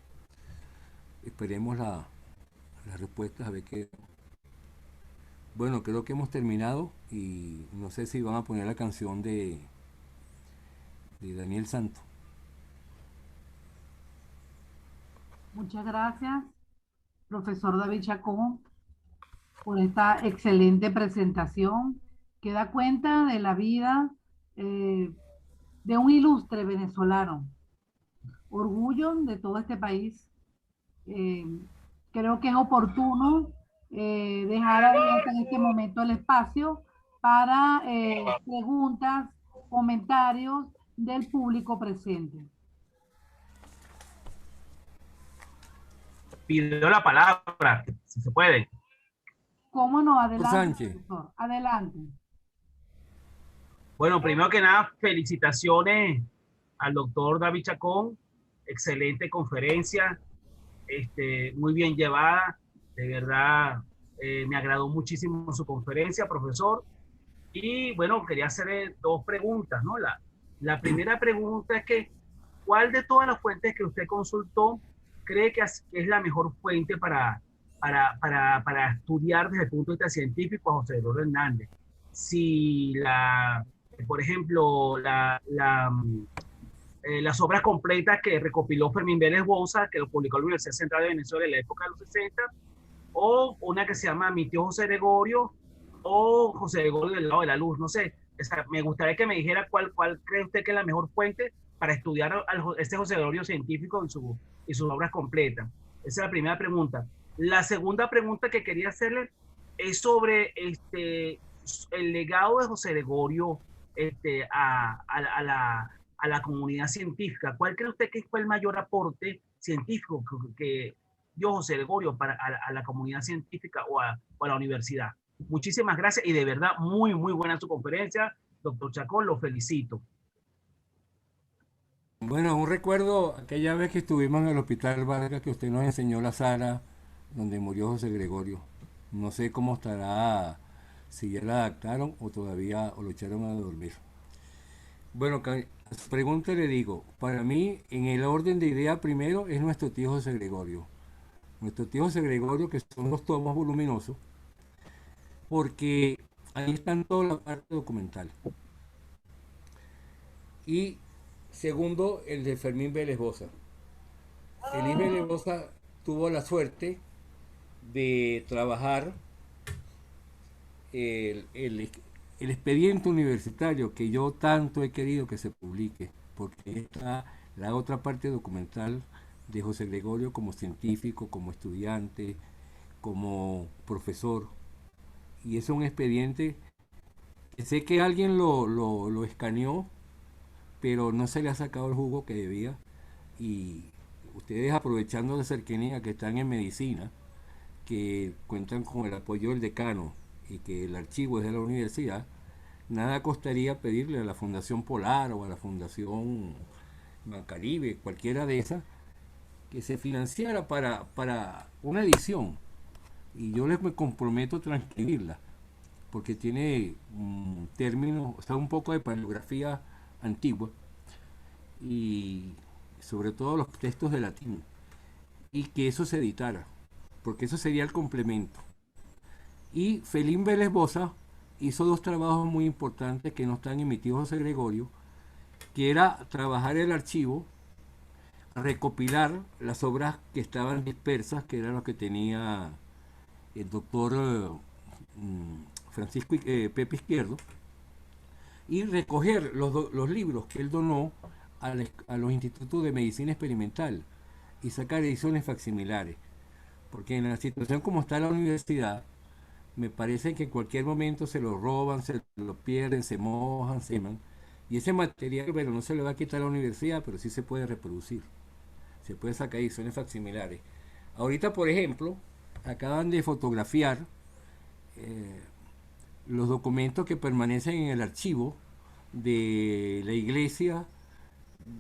Esperemos las respuestas, a ver qué. Bueno, creo que hemos terminado y no sé si van a poner la canción de Daniel Santo. Muchas gracias, profesor David Chacón, por esta excelente presentación que da cuenta de la vida de un ilustre venezolano. Orgullo de todo este país. Creo que es oportuno dejar abierto en este momento el espacio para preguntas, comentarios del público presente. Pidió la palabra, si se puede. ¿Cómo no? Adelante, Sánchez. profesor. Adelante. Bueno, primero que nada, felicitaciones al doctor David Chacón. Excelente conferencia, muy bien llevada. De verdad, me agradó muchísimo su conferencia, profesor. Y bueno, quería hacerle dos preguntas, ¿no? La primera pregunta es que, ¿cuál de todas las fuentes que usted consultó cree que es la mejor fuente para estudiar desde el punto de vista científico a José Gregorio Hernández? Si por ejemplo, las obras completas que recopiló Fermín Vélez Boza, que lo publicó la Universidad Central de Venezuela en la época de los 60, o una que se llama Mi tío José Gregorio, o José Gregorio del lado de la luz, no sé. O sea, me gustaría que me dijera cuál cree usted que es la mejor fuente para estudiar este José Gregorio científico y sus obras completas. Esa es la primera pregunta. La segunda pregunta que quería hacerle es sobre el legado de José Gregorio a la comunidad científica. ¿Cuál cree usted que fue el mayor aporte científico que dio José Gregorio a la comunidad científica o a la universidad? Muchísimas gracias y de verdad muy, muy buena su conferencia. Doctor Chacón, lo felicito. Bueno, un recuerdo aquella vez que estuvimos en el Hospital Vargas, que usted nos enseñó la sala donde murió José Gregorio. No sé cómo estará, si ya la adaptaron o todavía o lo echaron a dormir. Bueno, a su pregunta le digo, para mí en el orden de idea primero es nuestro tío José Gregorio. Nuestro tío José Gregorio, que son los tomos voluminosos, porque ahí están toda la parte documental. Y segundo, el de Fermín Vélez Boza. Fermín Vélez Boza tuvo la suerte de trabajar el expediente universitario que yo tanto he querido que se publique, porque está la otra parte documental de José Gregorio como científico, como estudiante, como profesor. Y es un expediente que sé que alguien lo escaneó, pero no se le ha sacado el jugo que debía. Y ustedes, aprovechando la cercanía que están en medicina, que cuentan con el apoyo del decano y que el archivo es de la universidad, nada costaría pedirle a la Fundación Polar o a la Fundación Bancaribe, cualquiera de esas, que se financiara para una edición. Y yo me comprometo a transcribirla, porque tiene términos, o sea, un poco de paleografía antigua y sobre todo los textos de latín, y que eso se editara, porque eso sería el complemento. Y Fermín Vélez Boza hizo dos trabajos muy importantes que no están en mi tío José Gregorio, que era trabajar el archivo, recopilar las obras que estaban dispersas, que era lo que tenía el doctor Francisco Pepe Izquierdo, y recoger los libros que él donó a los institutos de medicina experimental y sacar ediciones facsimilares, porque en la situación como está la universidad, me parece que en cualquier momento se lo roban, se lo pierden, se mojan, se queman, y ese material, bueno, no se le va a quitar a la universidad, pero sí se puede reproducir, se puede sacar ediciones facsimilares. Ahorita, por ejemplo, acaban de fotografiar los documentos que permanecen en el archivo de la iglesia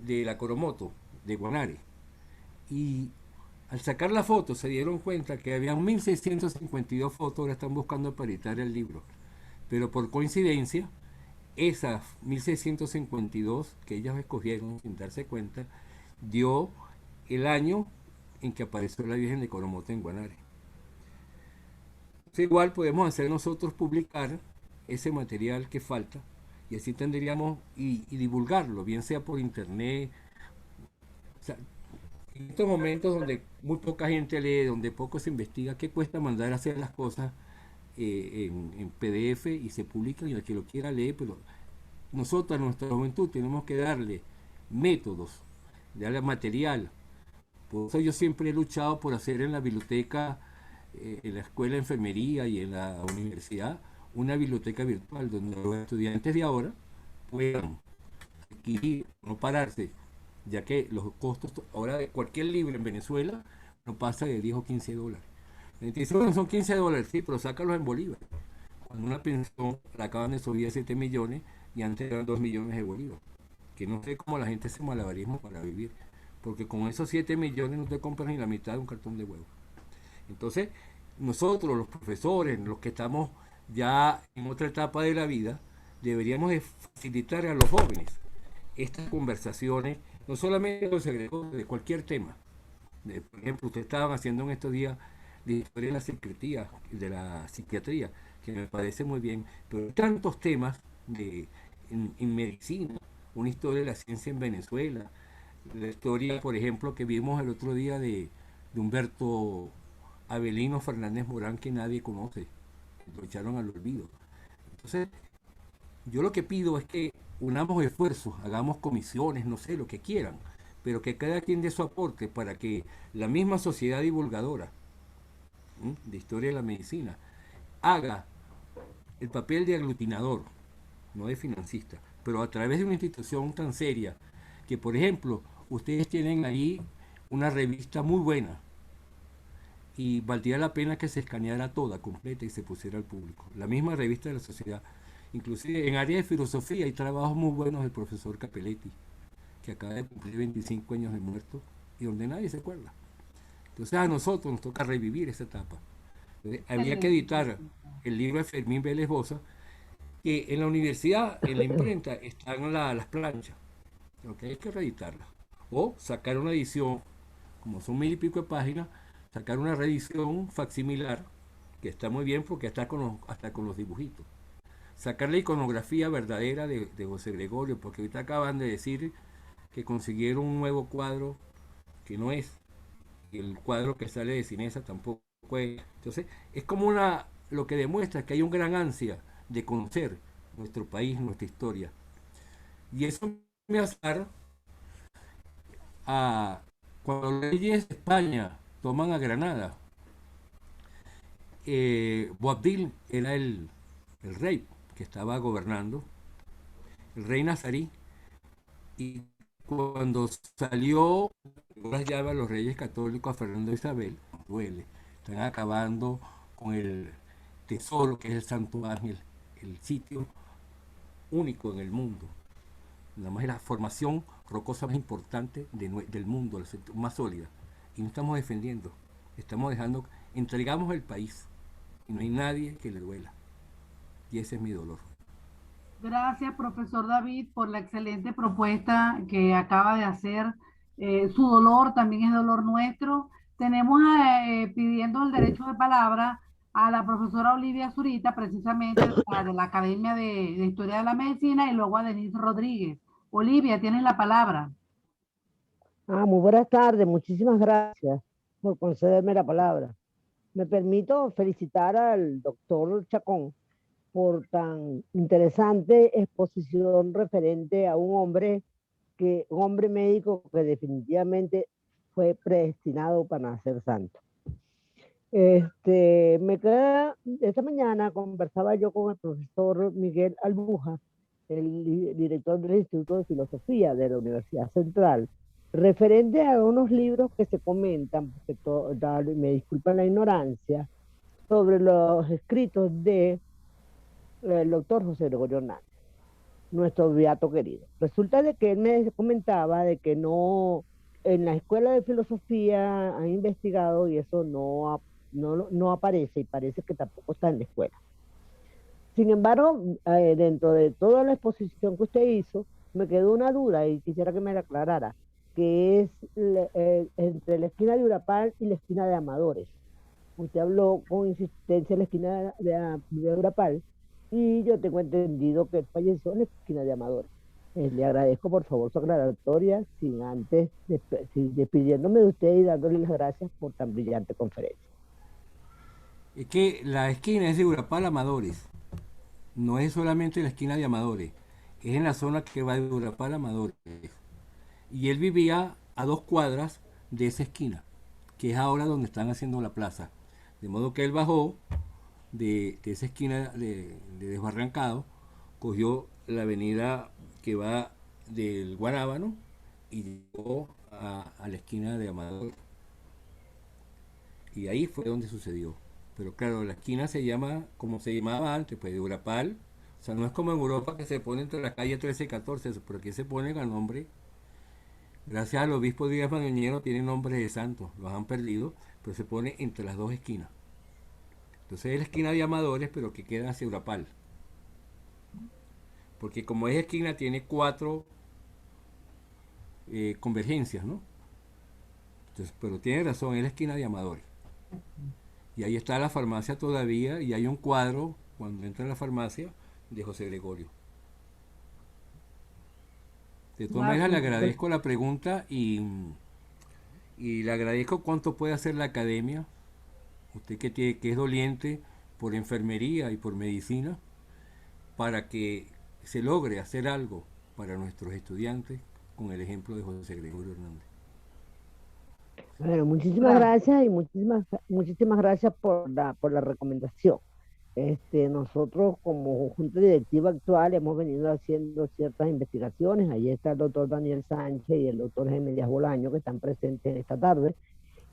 de la Coromoto, de Guanare. Y al sacar la foto se dieron cuenta que había 1652 fotos, ahora están buscando para editar el libro. Pero por coincidencia, esas 1652 que ellos escogieron sin darse cuenta, dio el año en que apareció la Virgen de Coromoto en Guanare. Igual podemos hacer nosotros publicar ese material que falta y así tendríamos y divulgarlo, bien sea por internet. O sea, en estos momentos donde muy poca gente lee, donde poco se investiga, ¿qué cuesta mandar a hacer las cosas en PDF y se publican y el que lo quiera lee? Pero nosotros a nuestra juventud tenemos que darle métodos, darle material. Por eso yo siempre he luchado por hacer en la biblioteca, en la escuela de enfermería y en la universidad, una biblioteca virtual donde los estudiantes de ahora puedan adquirir, no pararse, ya que los costos ahora de cualquier libro en Venezuela no pasa de 10 o 15 dólares. Entonces, bueno, son 15 dólares, sí, pero sácalos en bolívares. Cuando una pensión la acaban de subir a 7 millones, y antes eran 2 millones de bolívares. Que no sé cómo la gente hace malabarismo para vivir, porque con esos 7 millones no te compras ni la mitad de un cartón de huevo. Entonces, nosotros, los profesores, los que estamos ya en otra etapa de la vida, deberíamos de facilitar a los jóvenes estas conversaciones, no solamente de cualquier tema. Por ejemplo, ustedes estaban haciendo en estos días la historia de la psiquiatría, que me parece muy bien, pero hay tantos temas en medicina, una historia de la ciencia en Venezuela, la historia, por ejemplo, que vimos el otro día de Humberto Avelino Fernández Morán, que nadie conoce, lo echaron al olvido. Entonces, yo lo que pido es que unamos esfuerzos, hagamos comisiones, no sé, lo que quieran, pero que cada quien dé su aporte para que la misma sociedad divulgadora de historia de la medicina haga el papel de aglutinador, no de financista, pero a través de una institución tan seria que, por ejemplo, ustedes tienen ahí una revista muy buena y valdría la pena que se escaneara toda, completa, y se pusiera al público. La misma revista de la sociedad. Inclusive en área de filosofía hay trabajos muy buenos del profesor Capelletti, que acaba de cumplir 25 años de muerto y donde nadie se acuerda. Entonces a nosotros nos toca revivir esa etapa. Entonces, había que editar el libro de Fermín Vélez Boza, que en la universidad, en la imprenta, están las planchas. ¿Okay? Hay que reeditarlas. O sacar una edición, como son 1000 y pico de páginas, sacar una reedición facsimilar, que está muy bien porque está hasta con los dibujitos. Sacar la iconografía verdadera de José Gregorio, porque ahorita acaban de decir que consiguieron un nuevo cuadro que no es, y el cuadro que sale de Cinesa tampoco es. Entonces, es como lo que demuestra que hay un gran ansia de conocer nuestro país, nuestra historia. Y eso me hace a cuando los reyes de España toman a Granada, Boabdil era el rey que estaba gobernando, el rey nazarí, y cuando salió las llaves a los reyes católicos, a Fernando e Isabel, duele, están acabando con el tesoro que es el Santo Ángel, el sitio único en el mundo, nada más es la formación rocosa más importante del mundo, la más sólida, y no estamos defendiendo, estamos dejando, entregamos el país y no hay nadie que le duela, y ese es mi dolor. Gracias, profesor David, por la excelente propuesta que acaba de hacer. Su dolor también es dolor nuestro. Tenemos pidiendo el derecho de palabra a la profesora Olivia Zurita, precisamente de la Academia de Historia de la Medicina, y luego a Denise Rodríguez. Olivia, tienes la palabra. Muy buenas tardes, muchísimas gracias por concederme la palabra. Me permito felicitar al doctor Chacón por tan interesante exposición referente a un hombre médico que definitivamente fue predestinado para nacer santo. Esta mañana conversaba yo con el profesor Miguel Albuja, el director del Instituto de Filosofía de la Universidad Central, referente a unos libros que se comentan, me disculpan la ignorancia, sobre los escritos de el doctor José Gregorio Hernández, nuestro beato querido. Resulta de que él me comentaba de que no, en la escuela de filosofía han investigado y eso no aparece, y parece que tampoco está en la escuela. Sin embargo, dentro de toda la exposición que usted hizo, me quedó una duda y quisiera que me la aclarara, que es entre la esquina de Urapal y la esquina de Amadores. Usted habló con insistencia de la esquina de Urapal, y yo tengo entendido que él falleció en la esquina de Amadores. Le agradezco por favor su aclaratoria, sin antes despidiéndome de usted y dándole las gracias por tan brillante conferencia. Es que la esquina es de Urapal a Amadores, no es solamente la esquina de Amadores, es en la zona que va de Urapal a Amadores. Y él vivía a 2 cuadras de esa esquina, que es ahora donde están haciendo la plaza. De modo que él bajó de esa esquina de desbarrancado, cogió la avenida que va del Guarábano y llegó a la esquina de Amador. Y ahí fue donde sucedió. Pero claro, la esquina se llama como se llamaba antes, pues de Urapal, O sea, no es como en Europa que se pone entre la calle 13 y 14, pero aquí se ponen a nombre. Gracias al obispo Díaz Manuñero tienen nombres de santos, los han perdido, pero se pone entre las dos esquinas. Entonces es la esquina de Amadores, pero que queda hacia Urapal. Porque como es esquina, tiene 4 convergencias, ¿no? Entonces, pero tiene razón, es la esquina de Amadores. Y ahí está la farmacia todavía, y hay un cuadro, cuando entra en la farmacia, de José Gregorio. De todas maneras, le agradezco la pregunta y le agradezco cuánto puede hacer la academia. Usted que es doliente por enfermería y por medicina, para que se logre hacer algo para nuestros estudiantes con el ejemplo de José Gregorio Hernández. Bueno, muchísimas gracias y muchísimas gracias por la recomendación. Nosotros como junta directiva actual hemos venido haciendo ciertas investigaciones. Ahí está el doctor Daniel Sánchez y el doctor Jaime Díaz Bolaño, que están presentes esta tarde.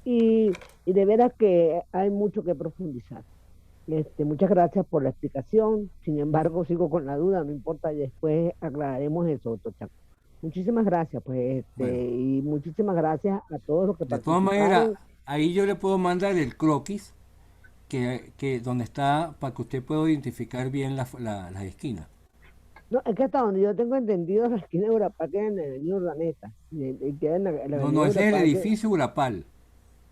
Y de veras que hay mucho que profundizar. Muchas gracias por la explicación. Sin embargo, sigo con la duda, no importa, y después aclararemos eso, doctor Chaco. Muchísimas gracias, pues, Bueno. y muchísimas gracias a todos los que De todas participaron. maneras, ahí yo le puedo mandar el croquis que donde está, para que usted pueda identificar bien las esquinas. No, es que hasta donde yo tengo entendido, la esquina de Urapá queda en la avenida Urdaneta. Y queda en la No, avenida no, ese es el Urapá, edificio Urapal,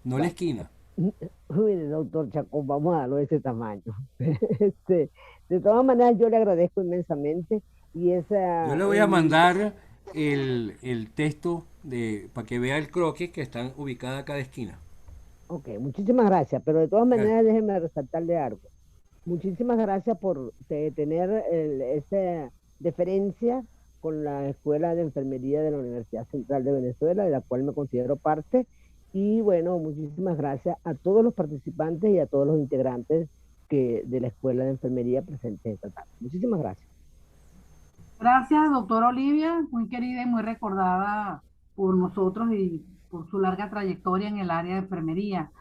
no la esquina. Mire, doctor Chacón, vamos a darlo de ese tamaño. De todas maneras, yo le agradezco inmensamente. Y esa, Yo le voy a mandar el texto para que vea el croquis que están ubicadas a cada esquina. Ok, muchísimas gracias, pero de todas Gracias. maneras déjeme resaltarle algo. Muchísimas gracias por tener esa deferencia con la Escuela de Enfermería de la Universidad Central de Venezuela, de la cual me considero parte. Y bueno, muchísimas gracias a todos los participantes y a todos los integrantes de la Escuela de Enfermería presentes esta tarde. Muchísimas gracias. Gracias, doctora Olivia, muy querida y muy recordada por nosotros y por su larga trayectoria en el área de enfermería.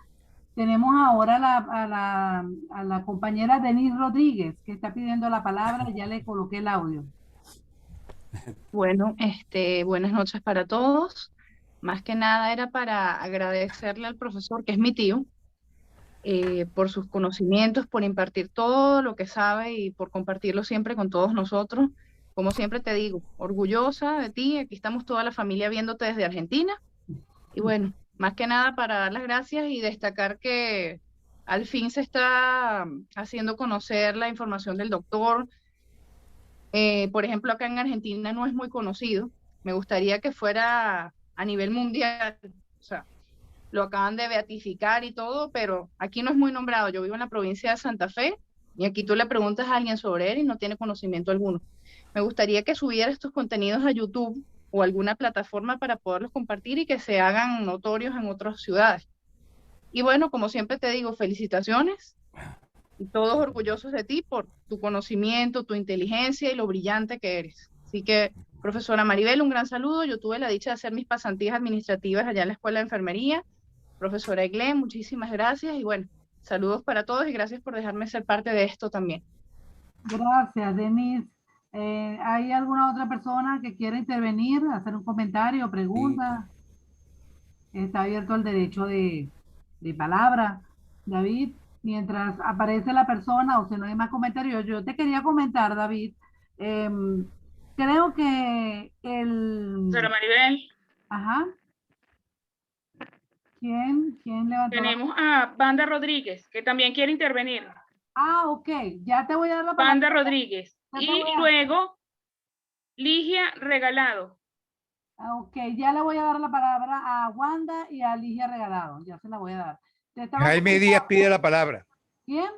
Tenemos ahora a la compañera Denise Rodríguez, que está pidiendo la palabra, ya le coloqué el audio. Bueno, buenas noches para todos. Más que nada era para agradecerle al profesor, que es mi tío, por sus conocimientos, por impartir todo lo que sabe y por compartirlo siempre con todos nosotros. Como siempre te digo, orgullosa de ti. Aquí estamos toda la familia viéndote desde Argentina. Y bueno, más que nada para dar las gracias y destacar que al fin se está haciendo conocer la información del doctor. Por ejemplo, acá en Argentina no es muy conocido. Me gustaría que fuera a nivel mundial. O sea, lo acaban de beatificar y todo, pero aquí no es muy nombrado. Yo vivo en la provincia de Santa Fe y aquí tú le preguntas a alguien sobre él y no tiene conocimiento alguno. Me gustaría que subiera estos contenidos a YouTube o alguna plataforma para poderlos compartir y que se hagan notorios en otras ciudades. Y bueno, como siempre te digo, felicitaciones y todos orgullosos de ti por tu conocimiento, tu inteligencia y lo brillante que eres. Así que, profesora Maribel, un gran saludo. Yo tuve la dicha de hacer mis pasantías administrativas allá en la Escuela de Enfermería. Profesora Eglén, muchísimas gracias y bueno, saludos para todos y gracias por dejarme ser parte de esto también. Gracias, Denise. ¿Hay alguna otra persona que quiera intervenir, hacer un comentario o pregunta? Está abierto el derecho de palabra. David, mientras aparece la persona o si no hay más comentarios, yo te quería comentar, David, creo que Profesora Maribel, Ajá. ¿Quién levantó tenemos a Banda Rodríguez, que también quiere intervenir. Ok, ya te voy a dar la palabra. Banda Rodríguez. Y luego, Ligia Regalado. Ok, ya le voy a dar la palabra a Wanda y a Ligia Regalado. Ya se la voy a dar. Jaime Díaz pide la palabra. ¿Quién?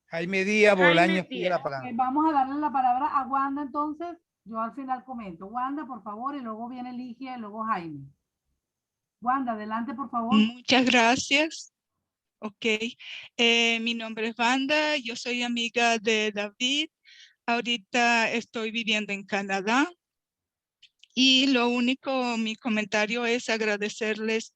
Jaime Díaz Bolaños pide la Ok, palabra. vamos a darle la palabra a Wanda entonces. Yo al final comento. Wanda, por favor, y luego viene Ligia y luego Jaime. Wanda, adelante, por favor. Muchas gracias. Ok, mi nombre es Wanda, yo soy amiga de David. Ahorita estoy viviendo en Canadá. Y lo único, mi comentario es agradecerles